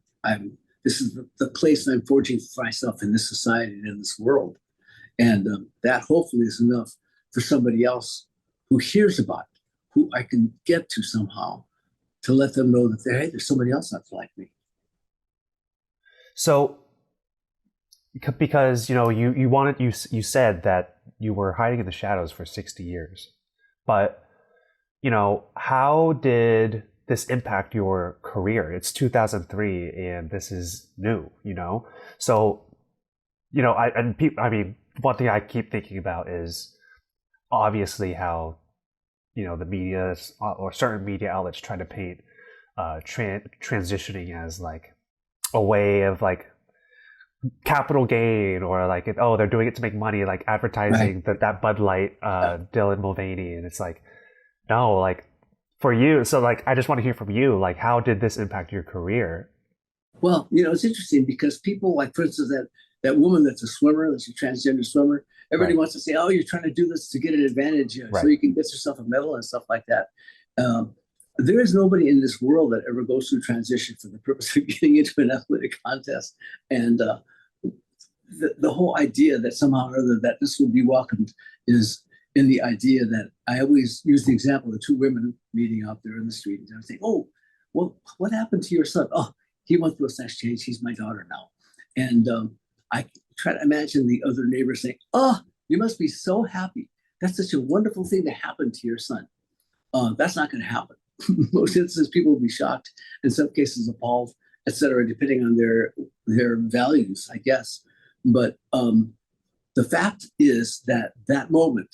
the place I'm forging for myself in this society and in this world. And that hopefully is enough for somebody else who hears about it, who I can get to somehow, to let them know that there's somebody else that's like me. So, because you said that you were hiding in the shadows for 60 years, but how did this impact your career? It's 2003, and this is new. So one thing I keep thinking about is obviously how the media or certain media outlets try to paint transitioning as like a way of like capital gain, or like they're doing it to make money, like advertising that Bud Light Dylan Mulvaney, and it's like, no, like for you. So like I just want to hear from you, like how did this impact your career? Well, it's interesting because people, like, for instance, that woman that's a swimmer, that's a transgender swimmer, everybody wants to say, oh, you're trying to do this to get an advantage so you can get yourself a medal and stuff like that. There is nobody in this world that ever goes through transition for the purpose of getting into an athletic contest. And the whole idea that somehow or other that this will be welcomed is in the idea that I always use the example of two women meeting out there in the street, and I say, "Oh, well, what happened to your son? Oh, he went through a sex change. He's my daughter now." And I try to imagine the other neighbors saying, "Oh, you must be so happy. That's such a wonderful thing to happen to your son." That's not going to happen. Most instances, people will be shocked, in some cases appalled, etc., depending on their values, I guess. But the fact is that that moment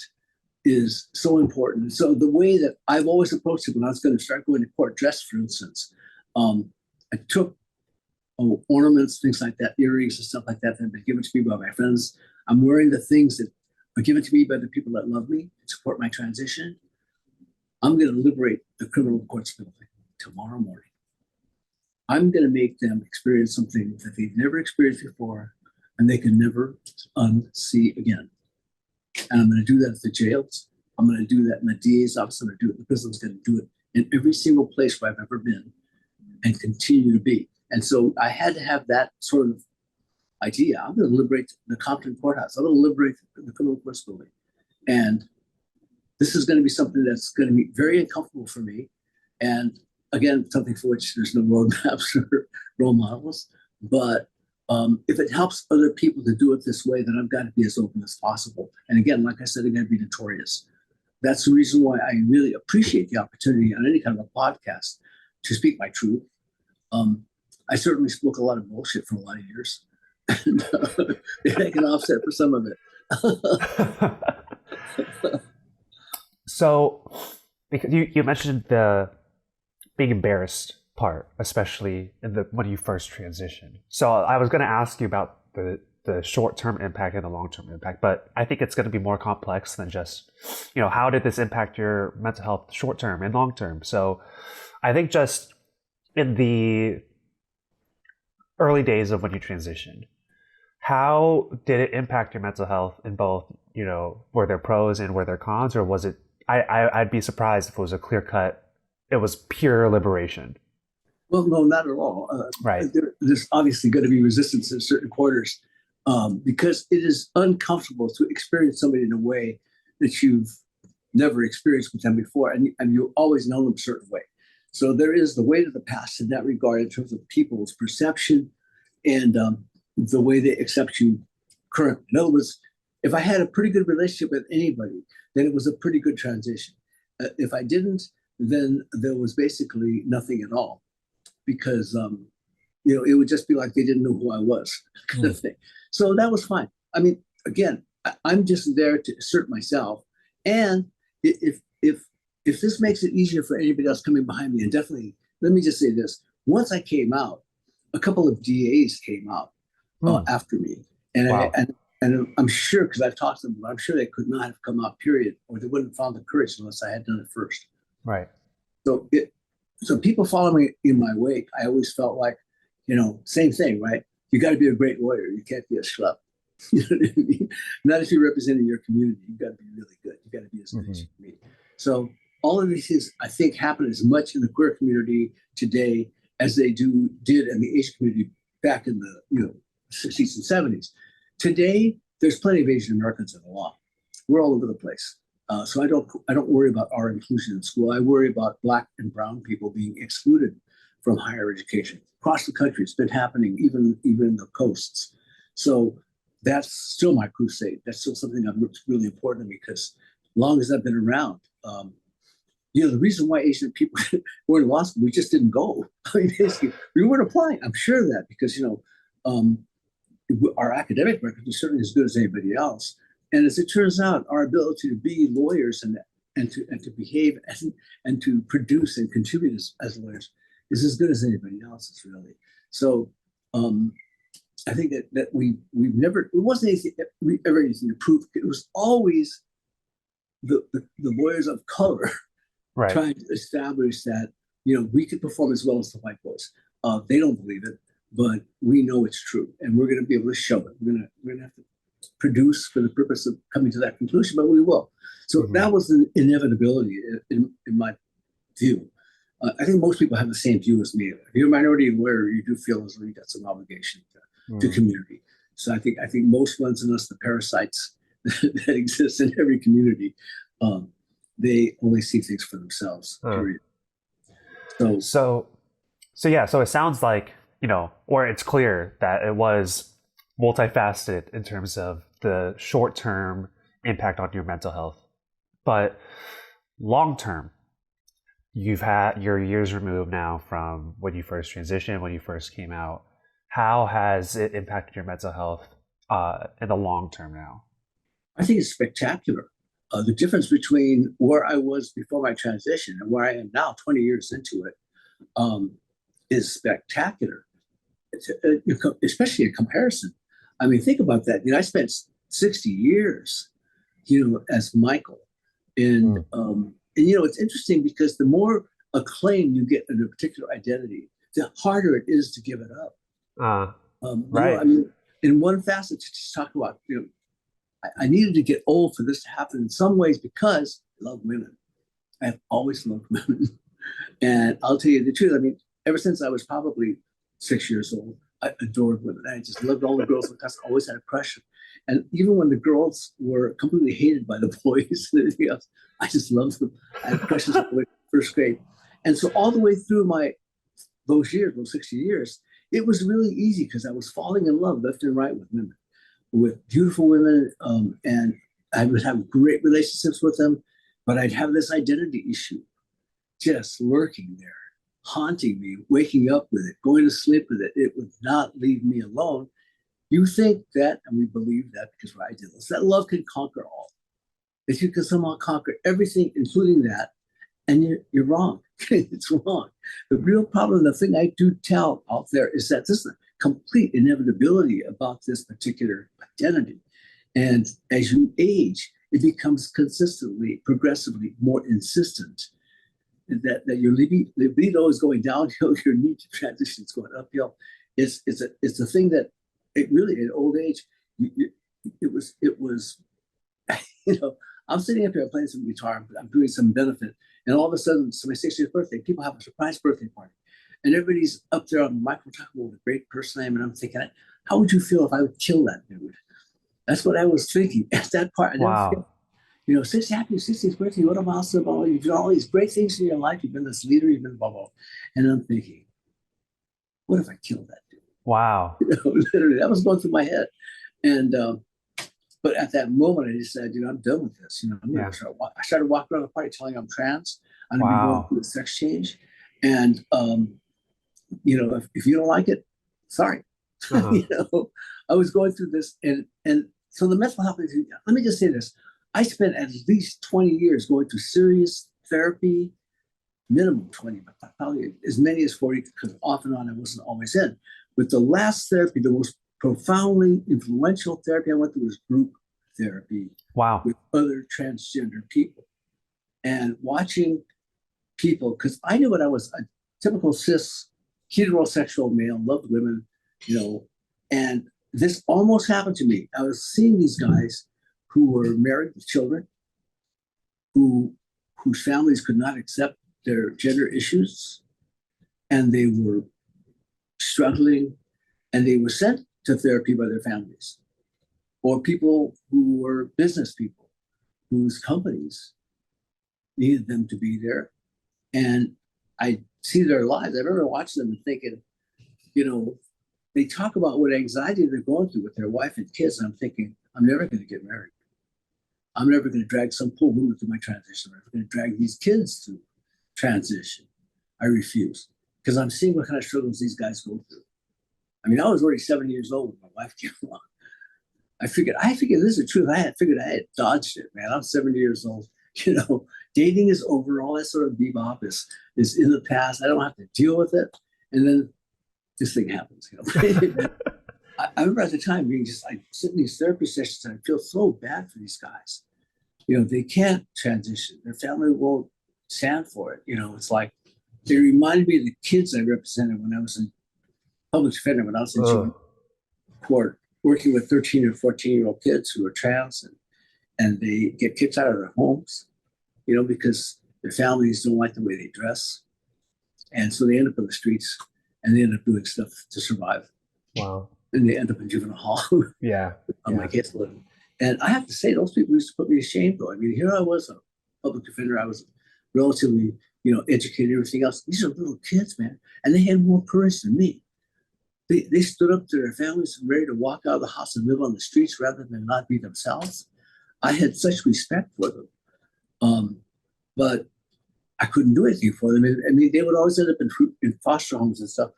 is so important. So the way that I've always approached it when I was going to start going to court, dress, for instance, I took ornaments, things like that, earrings and stuff like that have been given to me by my friends. I'm wearing the things that are given to me by the people that love me, support my transition. I'm going to liberate the criminal courts building tomorrow morning. I'm going to make them experience something that they've never experienced before and they can never unsee again. And I'm going to do that at the jails. I'm going to do that in the DA's office. I'm going to do it in the prison. I'm going to do it in every single place where I've ever been and continue to be. And so I had to have that sort of idea. I'm going to liberate the Compton courthouse. I'm going to liberate the criminal courts building. And this is going to be something that's going to be very uncomfortable for me. And again, something for which there's no roadmaps or role models. But if it helps other people to do it this way, then I've got to be as open as possible. And again, like I said, I've got to be notorious. That's the reason why I really appreciate the opportunity on any kind of a podcast to speak my truth. I certainly spoke a lot of bullshit for a lot of years. And I can offset for some of it. So, because you mentioned the being embarrassed part, especially when you first transitioned. So I was going to ask you about the short-term impact and the long-term impact, but I think it's going to be more complex than just, how did this impact your mental health short-term and long-term? So I think just in the early days of when you transitioned, how did it impact your mental health in both, were there pros and were there cons, or was it, I'd be surprised if it was a clear-cut, it was pure liberation. Well, no, not at all. Right. There's obviously going to be resistance in certain quarters because it is uncomfortable to experience somebody in a way that you've never experienced with them before, and you always know them a certain way. So there is the weight of the past in that regard in terms of people's perception and the way they accept you currently. In other words, if I had a pretty good relationship with anybody, then it was a pretty good transition. If I didn't, then there was basically nothing at all. Because it would just be like they didn't know who I was, kind of thing. So that was fine. I mean, again, I'm just there to assert myself. And if this makes it easier for anybody else coming behind me, and definitely, let me just say this: once I came out, a couple of DAs came out after me, and wow. and I'm sure, because I've talked to them, I'm sure they could not have come out, period, or they wouldn't have found the courage unless I had done it first. Right. So people following in my wake, I always felt like, same thing, right? You got to be a great lawyer. You can't be a schlub. You know what I mean? Not if you're representing your community. You got to be really good. You got to be as good as you can be. So all of these things, I think, happen as much in the queer community today as they did in the Asian community back in the 60s and 70s. Today, there's plenty of Asian Americans in the law. We're all over the place. So I don't worry about our inclusion in school. I worry about Black and brown people being excluded from higher education across the country. It's been happening even in the coasts. So that's still my crusade. That's still something that's really important to me because as long as I've been around, the reason why Asian people were in law school, we just didn't go. I mean, basically, we weren't applying. I'm sure of that because our academic record is certainly as good as anybody else. And as it turns out, our ability to be lawyers and to behave and to produce and contribute as lawyers is as good as anybody else's, really. So I think that we've never, it wasn't anything to prove. It was always the lawyers of color right. trying to establish that we could perform as well as the white boys. They don't believe it, but we know it's true, and we're going to be able to show it. We're going to have to produce for the purpose of coming to that conclusion, but we will. So that was an inevitability in my view. I think most people have the same view as me. If you're a minority lawyer, you do feel as though you got some obligation to community. So I think most ones in us, the parasites that exists in every community. They only see things for themselves. Period. So yeah, so it sounds like, or it's clear that it was multifaceted in terms of the short-term impact on your mental health. But long-term, you've had your years removed now from when you first transitioned, when you first came out. How has it impacted your mental health in the long term now? I think it's spectacular. The difference between where I was before my transition and where I am now, 20 years into it, is spectacular. Especially in comparison. I mean, think about that. I spent 60 years, as Michael, and it's interesting because the more acclaim you get in a particular identity, the harder it is to give it up. Right. I mean, in one facet, to just talk about, I needed to get old for this to happen in some ways because I love women. I've always loved women. And I'll tell you the truth. I mean, ever since I was probably 6 years old, I adored women. I just loved all the girls because I always had a crush. And even when the girls were completely hated by the boys and everything else, I just loved them. I had crushes all the way first grade. And so all the way through those 60 years, it was really easy because I was falling in love left and right with women, with beautiful women. And I would have great relationships with them, but I'd have this identity issue just lurking there, haunting me, waking up with it, going to sleep with it. It would not leave me alone. You think that, and we believe that because we're idealists, that love can conquer all. That you can somehow conquer everything, including that, and you're wrong. It's wrong. The real problem, the thing I do tell out there is that there's a complete inevitability about this particular identity. And as you age, it becomes consistently, progressively more insistent that your libido is going downhill, your need to transition is going uphill. It's a thing that it really, in old age, it was, I'm sitting up here playing some guitar, I'm doing some benefit, and all of a sudden, it's my 60th birthday, people have a surprise birthday party. And everybody's up there on the microphone with a great person name, and I'm thinking, how would you feel if I would kill that dude? That's what I was thinking at that part. Wow. Happy 60th birthday, what a milestone. You've done all these great things in your life. You've been this leader, you've been blah, blah. And I'm thinking, what if I killed that dude? Wow. Literally, that was going through my head. And, but at that moment, I decided, I'm done with this. I started walking around the party telling I'm trans. I'm going to be going through a sex change. And, if you don't like it, sorry. I was going through this. And so the mental health, let me just say this. I spent at least 20 years going through serious therapy, minimum 20, but probably as many as 40, because off and on I wasn't always in. But the last therapy, the most profoundly influential therapy I went through was group therapy. Wow. With other transgender people. And watching people, because I knew when I was a typical cis heterosexual male, loved women, and this almost happened to me. I was seeing these guys who were married with children, whose families could not accept their gender issues, and they were struggling, and they were sent to therapy by their families, or people who were business people whose companies needed them to be there. And I see their lives. I remember watching them and thinking, they talk about what anxiety they're going through with their wife and kids. And I'm thinking, I'm never going to get married. I'm never going to drag some poor woman through my transition. I'm never going to drag these kids through transition. I refuse, because I'm seeing what kind of struggles these guys go through. I mean, I was already 70 years old when my wife came along. I figured this is the truth. I had dodged it, man. I'm 70 years old. Dating is over. All that sort of bebop is in the past. I don't have to deal with it. And then this thing happens. I remember at the time I sit in these therapy sessions and I feel so bad for these guys. They can't transition. Their family won't stand for it. It's like they reminded me of the kids I represented when I was in public defender, when I was in juvenile court, working with 13 or 14-year-old kids who are trans, and they get kicked out of their homes, because their families don't like the way they dress. And so they end up in the streets and they end up doing stuff to survive. Wow. And they end up in juvenile hall. Yeah. On my caseload. And I have to say, those people used to put me to shame, though. I mean, here I was, a public defender. I was relatively, educated and everything else. These are little kids, man. And they had more courage than me. They stood up to their families and ready to walk out of the house and live on the streets rather than not be themselves. I had such respect for them. But I couldn't do anything for them. And, I mean, they would always end up in foster homes and stuff.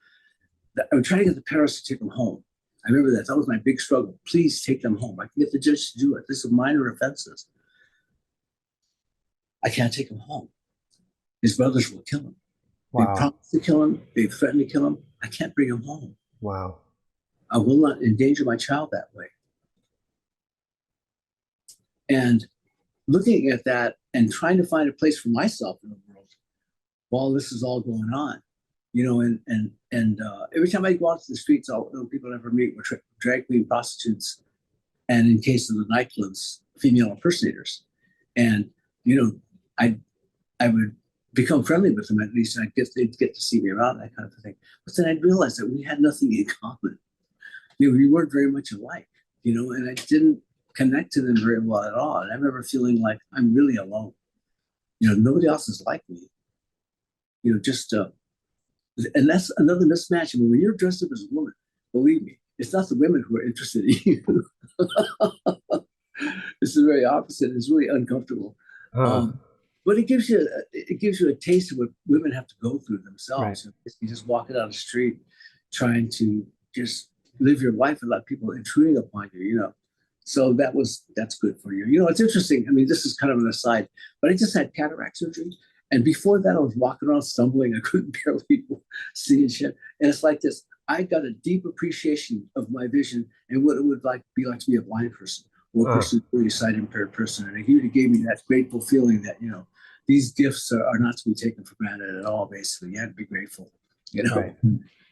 I would try to get the parents to take them home. I remember that. That was my big struggle. Please take them home. I can get the judge to do it. This is minor offenses. I can't take him home. His brothers will kill him. Wow. They promised to kill him. They threatened to kill him. I can't bring him home. Wow. I will not endanger my child that way. And looking at that and trying to find a place for myself in the world while this is all going on, and every time I go out to the streets, people I never meet were drag queen prostitutes, and in case of the nightclubs, female impersonators. And I would become friendly with them at least, and they'd get to see me around, that kind of thing. But then I'd realize that we had nothing in common. We weren't very much alike, and I didn't connect to them very well at all. And I remember feeling like I'm really alone. Nobody else is like me. And that's another mismatch. I mean, when you're dressed up as a woman, believe me, it's not the women who are interested in you. It's the very opposite. It's really uncomfortable. But it gives you a taste of what women have to go through themselves. Right. You just walking down the street, trying to just live your life without people intruding upon you. So that's good for you. It's interesting. I mean, this is kind of an aside, but I just had cataract surgery. And before that, I was walking around stumbling. I couldn't barely see and shit. And it's like this. I got a deep appreciation of my vision and what it would be like to be a blind person or a person who's a really sight impaired person. And he really gave me that grateful feeling that, these gifts are not to be taken for granted at all, basically. You have to be grateful, Right.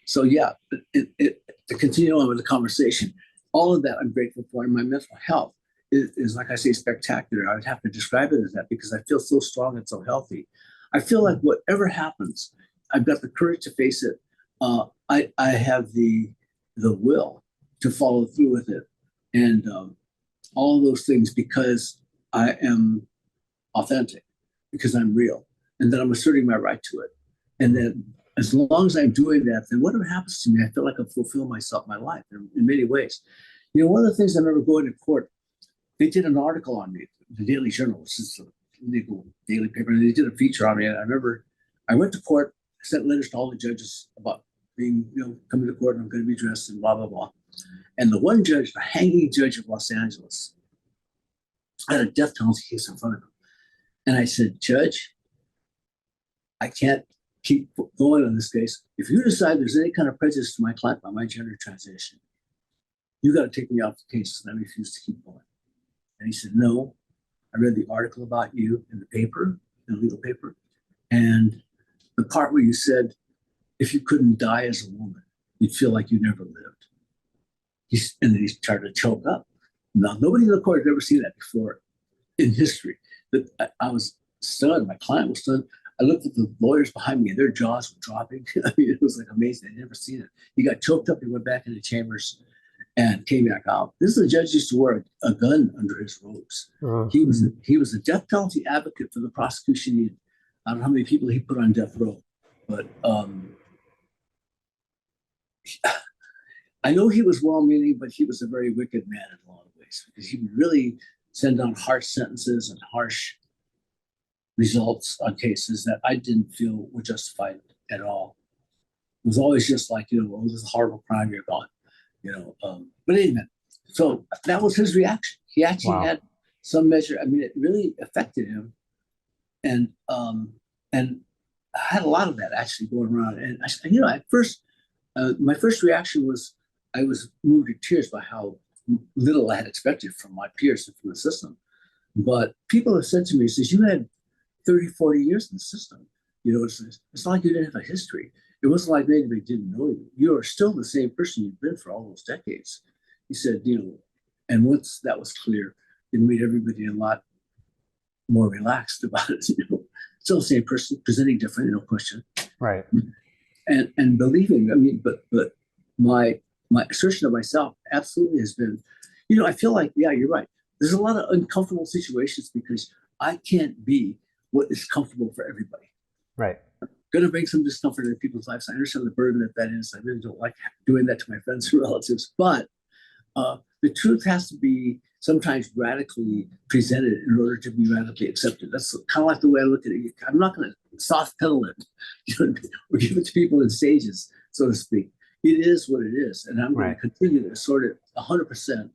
So, yeah, to continue on with the conversation, all of that I'm grateful for. And my mental health is, like I say, spectacular. I would have to describe it as that because I feel so strong and so healthy. I feel like whatever happens, I've got the courage to face it. I have the will to follow through with it. And all of those things because I am authentic, because I'm real, and that I'm asserting my right to it. And then as long as I'm doing that, then whatever happens to me, I feel like I've fulfilled my life in many ways. One of the things I remember going to court, they did an article on me, the Daily Journal, which is a legal daily paper, and they did a feature on me. And I remember I went to court, sent letters to all the judges about being, coming to court and I'm going to be dressed and blah, blah, blah. And the one judge, the hanging judge of Los Angeles, had a death penalty case in front of him. And I said, Judge, I can't keep going on this case. If you decide there's any kind of prejudice to my client by my gender transition, you got to take me off the case. And I refuse to keep going. And he said, no, I read the article about you in the paper, in the legal paper, and the part where you said, if you couldn't die as a woman, you'd feel like you never lived. And then he started to choke up. Now, nobody in the court had ever seen that before in history. But I was stunned. My client was stunned. I looked at the lawyers behind me, and their jaws were dropping. I mean, it was like amazing. I'd never seen it. He got choked up. He went back into chambers and came back out. This is a judge who used to wear a gun under his robes. He was a death penalty advocate for the prosecution. I don't know how many people he put on death row, but I know he was well-meaning, but he was a very wicked man in a lot of ways because he would really send down harsh sentences and harsh results on cases that I didn't feel were justified at all. It was always just like, well, this is a horrible crime, you're gone. But anyway, so that was his reaction. He actually had some measure. I mean, it really affected him, and I had a lot of that actually going around. And at first, my first reaction was I was moved to tears by how little I had expected from my peers and from the system. But people have said to me, says, you had 30, 40 years in the system. It's not like you didn't have a history. It wasn't like anybody didn't know you. You are still the same person you've been for all those decades. He said, and once that was clear, it made everybody a lot more relaxed about it. Still the same person, presenting different, no question. Right. And believing, I mean, but my assertion of myself absolutely has been, I feel like, yeah, you're right. there's a lot of uncomfortable situations because I can't be what is comfortable for everybody. Right. Going to bring some discomfort in people's lives. I understand the burden that is. I really don't like doing that to my friends and relatives. But the truth has to be sometimes radically presented in order to be radically accepted. That's kind of like the way I look at it. I'm not going to soft pedal it, or give it to people in stages, so to speak. It is what it is, and I'm going to continue to sort it 100%.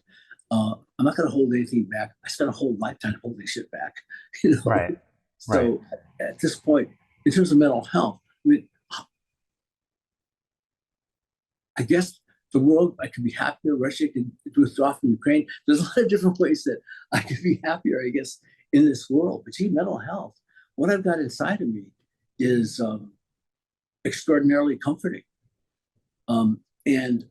I'm not going to hold anything back. I spent a whole lifetime holding shit back, Right. So at this point, in terms of mental health, I mean, I guess the world, I could be happier. Russia could withdraw from Ukraine. There's a lot of different ways that I could be happier, I guess, in this world. But gee, mental health, what I've got inside of me is extraordinarily comforting. And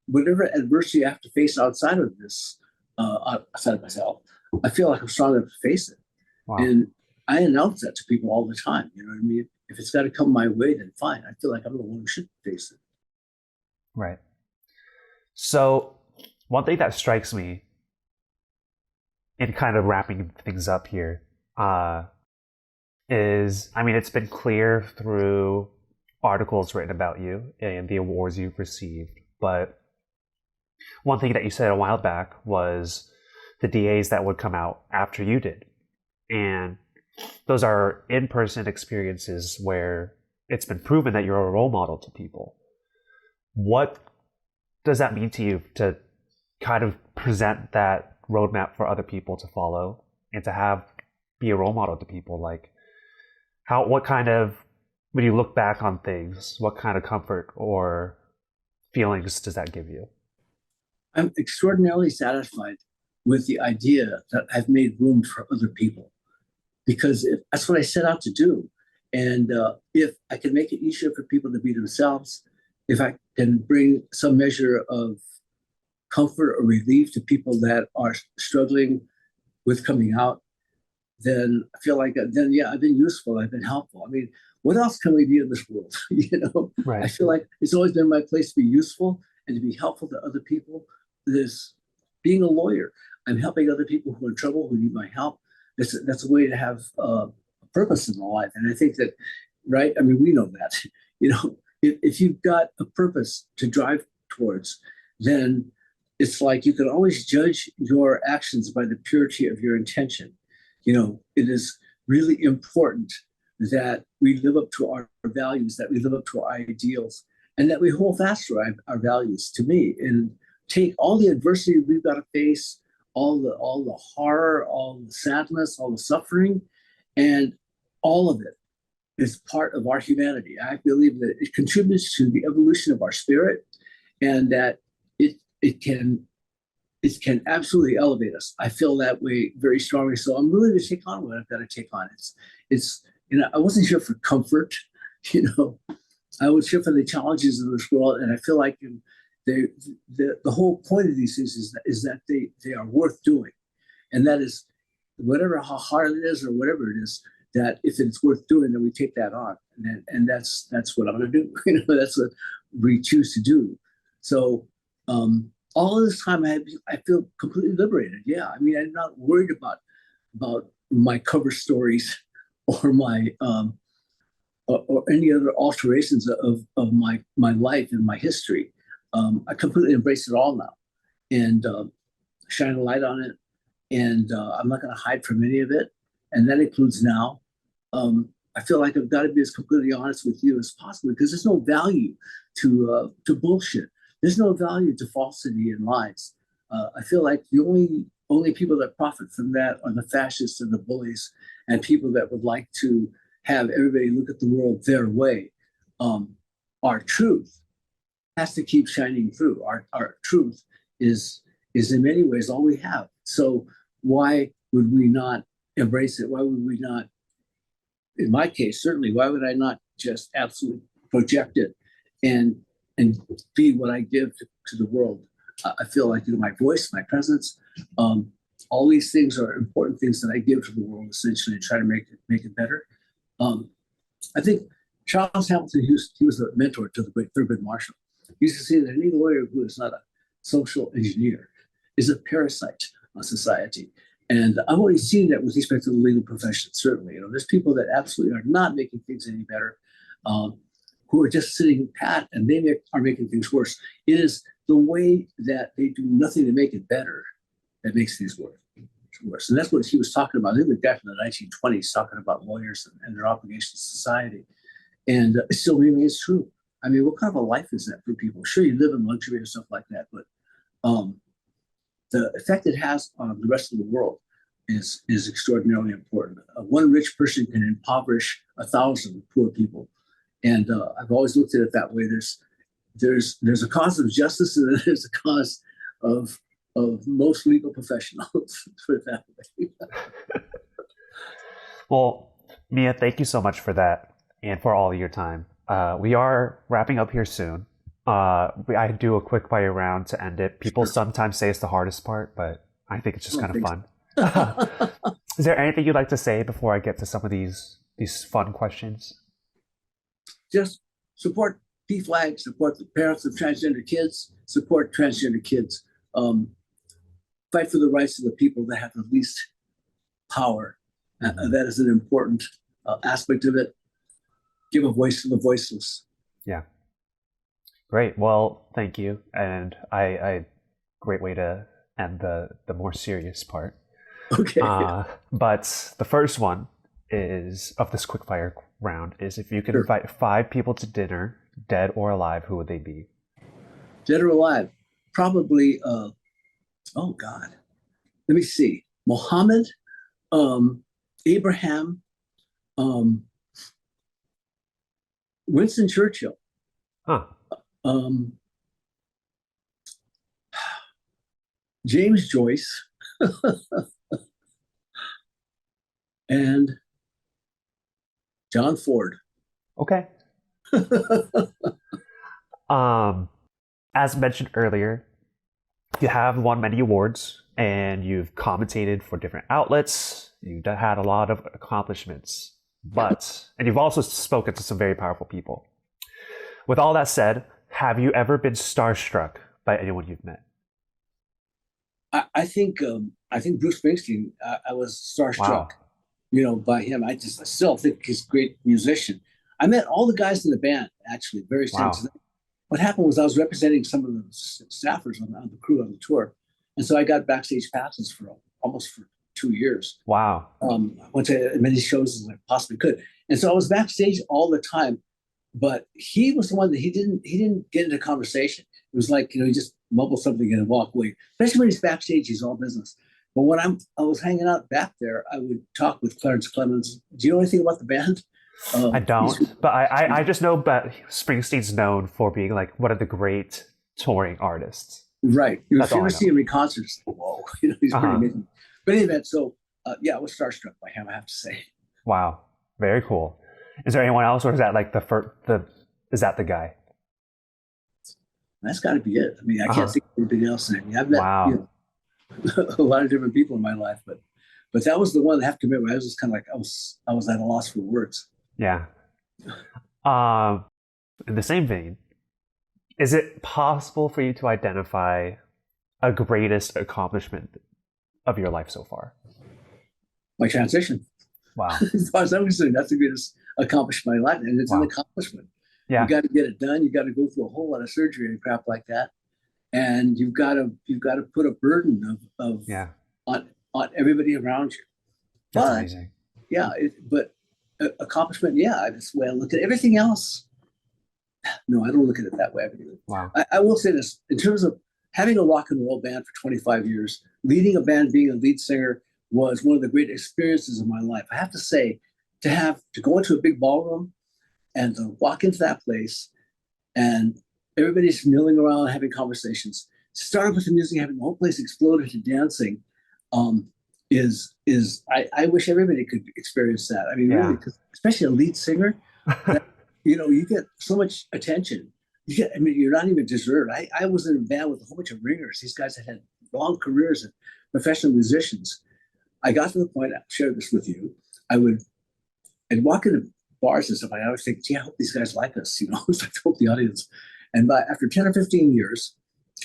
whatever adversity I have to face outside of this, outside of myself, I feel like I'm strong enough to face it. Wow. And I announce that to people all the time. You know what I mean? If it's got to come my way, then fine. I feel like I'm the one who should face it. Right. So one thing that strikes me in kind of wrapping things up here is, I mean, it's been clear through articles written about you and the awards you've received, but one thing that you said a while back was the DAs that would come out after you did. And those are in-person experiences where it's been proven that you're a role model to people. What does that mean to you to kind of present that roadmap for other people to follow and to be a role model to people? Like, when you look back on things, what kind of comfort or feelings does that give you? I'm extraordinarily satisfied with the idea that I've made room for other people, because that's what I set out to do. And if I can make it easier for people to be themselves, if I can bring some measure of comfort or relief to people that are struggling with coming out, then I feel like I've been useful. I've been helpful. I mean, what else can we be in this world? Right. I feel like it's always been my place to be useful and to be helpful to other people. This being a lawyer, I'm helping other people who are in trouble, who need my help. That's a way to have a purpose in my life. And I think that, right? I mean, we know that, if you've got a purpose to drive towards, then it's like you can always judge your actions by the purity of your intention. It is really important that we live up to our values, that we live up to our ideals, and that we hold fast to our values, to me, and take all the adversity we've got to face, all the horror, all the sadness, all the suffering, and all of it is part of our humanity. I believe that it contributes to the evolution of our spirit, and that it can absolutely elevate us. I feel that way very strongly. So I'm willing to take on what I've got to take on. It's I wasn't here for comfort, I was here for the challenges of this world, and I feel like the whole point of these things is that they are worth doing, and that is how hard it is or whatever it is. That if it's worth doing, then we take that on, and that's what I'm going to do. That's what we choose to do. So all of this time, I feel completely liberated. Yeah, I mean, I'm not worried about my cover stories or my or any other alterations of my life and my history. I completely embrace it all now, and shine a light on it. And I'm not going to hide from any of it, and that includes now. I feel like I've got to be as completely honest with you as possible, because there's no value to bullshit. There's no value to falsity and lies. I feel like the only people that profit from that are the fascists and the bullies and people that would like to have everybody look at the world their way. Our truth has to keep shining through. Our truth is in many ways all we have. So why would we not embrace it? Why would we not? In my case, certainly, why would I not just absolutely project it and be what I give to the world? I feel like my voice, my presence, all these things are important things that I give to the world, essentially, and try to make it better. I think Charles Hamilton, he was a mentor to the great Thurgood Marshall. He used to say that any lawyer who is not a social engineer is a parasite on society. And I've already seen that with respect to the legal profession, certainly. There's people that absolutely are not making things any better, who are just sitting pat, and they are making things worse. It is the way that they do nothing to make it better that makes things worse. And that's what he was talking about. I think the guy from the 1920s talking about lawyers and their obligations to society. And it still remains true. I mean, what kind of a life is that for people? Sure, you live in luxury and stuff like that, but the effect it has on the rest of the world is extraordinarily important. One rich person can impoverish 1,000 poor people. And I've always looked at it that way. There's a cause of justice, and there's a cause of most legal professionals, put it that way. Well, Mia, thank you so much for that and for all of your time. We are wrapping up here soon. I do a quick fire round to end it. People sometimes say it's the hardest part, but I think it's just kind of fun. Is there anything you'd like to say before I get to some of these fun questions? Just support PFLAG, support the parents of transgender kids, support transgender kids. Fight for the rights of the people that have the least power. That is an important aspect of it. Give a voice to the voiceless. Yeah. Great. Well, thank you. And I great way to end the more serious part. Okay. But the first one is of this quickfire round is if you could invite 5 people to dinner, dead or alive, who would they be? Dead or alive? Probably, oh God. Let me see. Muhammad, Abraham, Winston Churchill. Huh. James Joyce. And John Ford. Okay. As mentioned earlier, you have won many awards and you've commentated for different outlets. You've had a lot of accomplishments, and you've also spoken to some very powerful people. With all that said, have you ever been starstruck by anyone you've met? I think Bruce Springsteen. I was starstruck, by him. I still think he's a great musician. I met all the guys in the band actually very soon. What happened was I was representing some of the staffers on the crew on the tour, and so I got backstage passes for almost 2 years. Wow! Went to as many shows as I possibly could, and so I was backstage all the time. But he was the one that he didn't get into conversation. It was like, he just mumbled something and walk away. Especially when he's backstage, he's all business. But when I was hanging out back there, I would talk with Clarence Clemens. Do you know anything about the band? I don't, but I just know that Springsteen's known for being like one of the great touring artists. Right. If you ever see him in concerts, whoa, he's pretty amazing. But anyway, so I was starstruck by him, I have to say. Wow, very cool. Is there anyone else, or is that like is that the guy? That's got to be it. I mean, I can't think of anything else. I mean, I've met a lot of different people in my life, but that was the one that I have to admit, where I was just kind of like, I was at a loss for words. Yeah. In the same vein, is it possible for you to identify a greatest accomplishment of your life so far? My transition. Wow. As far as I'm concerned, that's the greatest accomplishment of my life, and it's an accomplishment. Yeah. You got to get it done. You got to go through a whole lot of surgery and crap like that, and you've got to put a burden on everybody around you. That's amazing. Yeah, but accomplishment. Yeah, that's the way I look at it. Everything else. No, I don't look at it that way. Wow. I will say this in terms of having a rock and roll band for 25 years, leading a band, being a lead singer, was one of the great experiences of my life. I have to say, to go into a big ballroom and to walk into that place and everybody's milling around having conversations, starting with the music, having the whole place explode into dancing, I wish everybody could experience that. I mean, really, especially a lead singer, that, you get so much attention. You're not even deserved. I was in a band with a whole bunch of ringers. These guys had long careers as professional musicians. I got to the point, I'll share this with you, I'd walk into bars and stuff, I always think, gee, I hope these guys like us, so I told the audience. And after 10 or 15 years,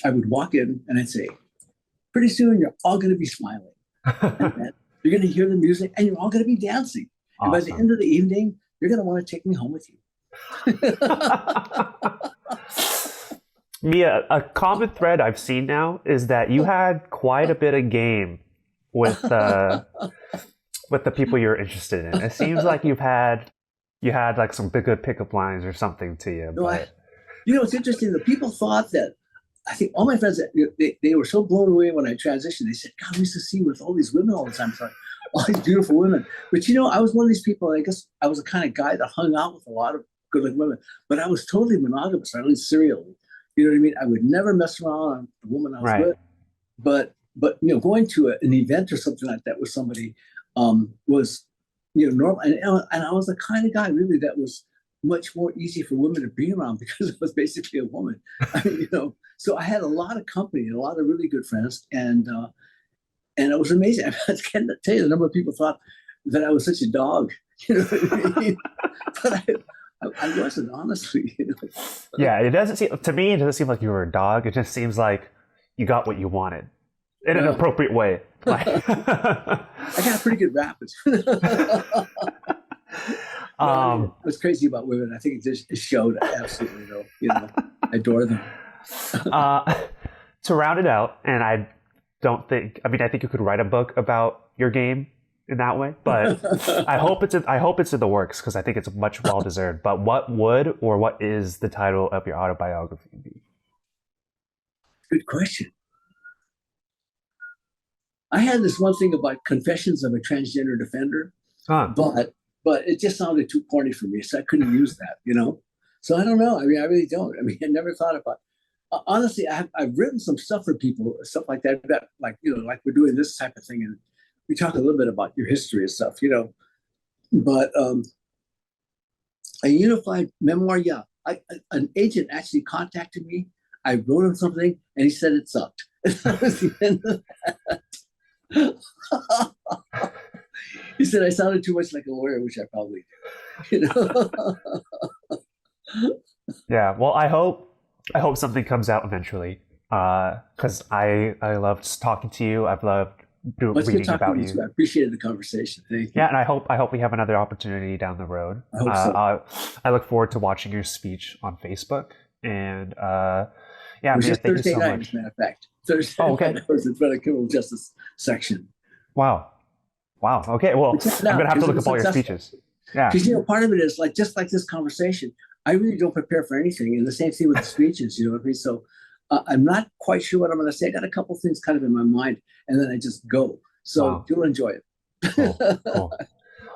I would walk in and I'd say, pretty soon you're all going to be smiling. And then you're going to hear the music and you're all going to be dancing. And by the end of the evening, you're going to want to take me home with you. Mia, a common thread I've seen now is that you had quite a bit of game with the people you're interested in. It seems like you had like some good pickup lines or something to you. But it's interesting. The people thought that, I think all my friends, they were so blown away when I transitioned. They said, God, we used to see you with all these women all the time. Like, all these beautiful women. But I was one of these people, I guess I was the kind of guy that hung out with a lot of good-looking women, but I was totally monogamous, or at least serially. You know what I mean? I would never mess around on the woman I was with. But going to an event or something like that with somebody was normal. And I was the kind of guy really that was much more easy for women to be around because it was basically a woman. I mean, so I had a lot of company and a lot of really good friends, and it was amazing. I can't tell you the number of people thought that I was such a dog. You know what I mean? But I wasn't, honestly. Yeah, it doesn't seem to me. It doesn't seem like you were a dog. It just seems like you got what you wanted in an appropriate way. Like, I got a pretty good rap. What's crazy about women, I think it showed absolutely, I adore them. To round it out, and I think you could write a book about your game in that way, but I hope it's in the works, because I think it's much well deserved. But what is the title of your autobiography be? Good question. I had this one thing about Confessions of a Transgender Defender, but it just sounded too corny for me, so I couldn't use that, So I don't know. I mean, I really don't. I mean, I never thought about it. Honestly, I've written some stuff for people, stuff like that, like we're doing this type of thing, and we talk a little bit about your history and stuff, But a unified memoir, yeah. An agent actually contacted me. I wrote him something, and he said it sucked. That was the end of that. He said I sounded too much like a lawyer, which I probably do. Yeah. Well, I hope something comes out eventually. Because I loved talking to you. I've loved reading about you. I appreciated the conversation. Thank you. Yeah, and I hope we have another opportunity down the road. I hope so. I look forward to watching your speech on Facebook. And it was just Thursday night, as a matter of fact. Thursday night, I was in front of criminal justice section. Wow. Okay. Well, I'm gonna have to look up all your speeches. Yeah. Because part of it is just like this conversation. I really don't prepare for anything, and the same thing with the speeches. You know what I mean? So I'm not quite sure what I'm going to say. I got a couple things kind of in my mind, and then I just go. So you'll enjoy it. Cool.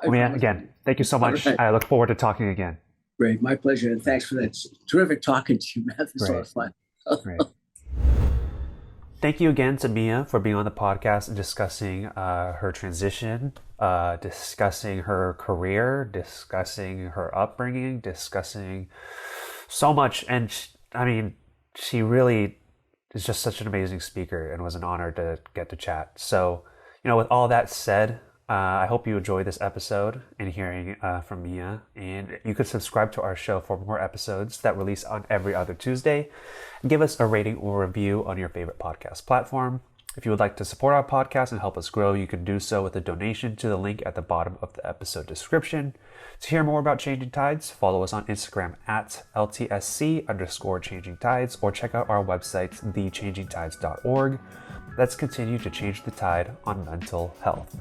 Again, thank you so much. Right. I look forward to talking again. Great, my pleasure, and thanks for that. Terrific talking to you, Matt. It's a lot of fun. Great. Thank you again to Mia for being on the podcast and discussing her transition, discussing her career, discussing her upbringing, discussing so much. And she really is just such an amazing speaker, and was an honor to get to chat. So, with all that said, I hope you enjoyed this episode and hearing from Mia. And you could subscribe to our show for more episodes that release on every other Tuesday. And give us a rating or review on your favorite podcast platform. If you would like to support our podcast and help us grow, you can do so with a donation to the link at the bottom of the episode description. To hear more about Changing Tides, follow us on Instagram at LTSC_Changing Tides, or check out our website, thechangingtides.org. Let's continue to change the tide on mental health.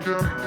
Yeah.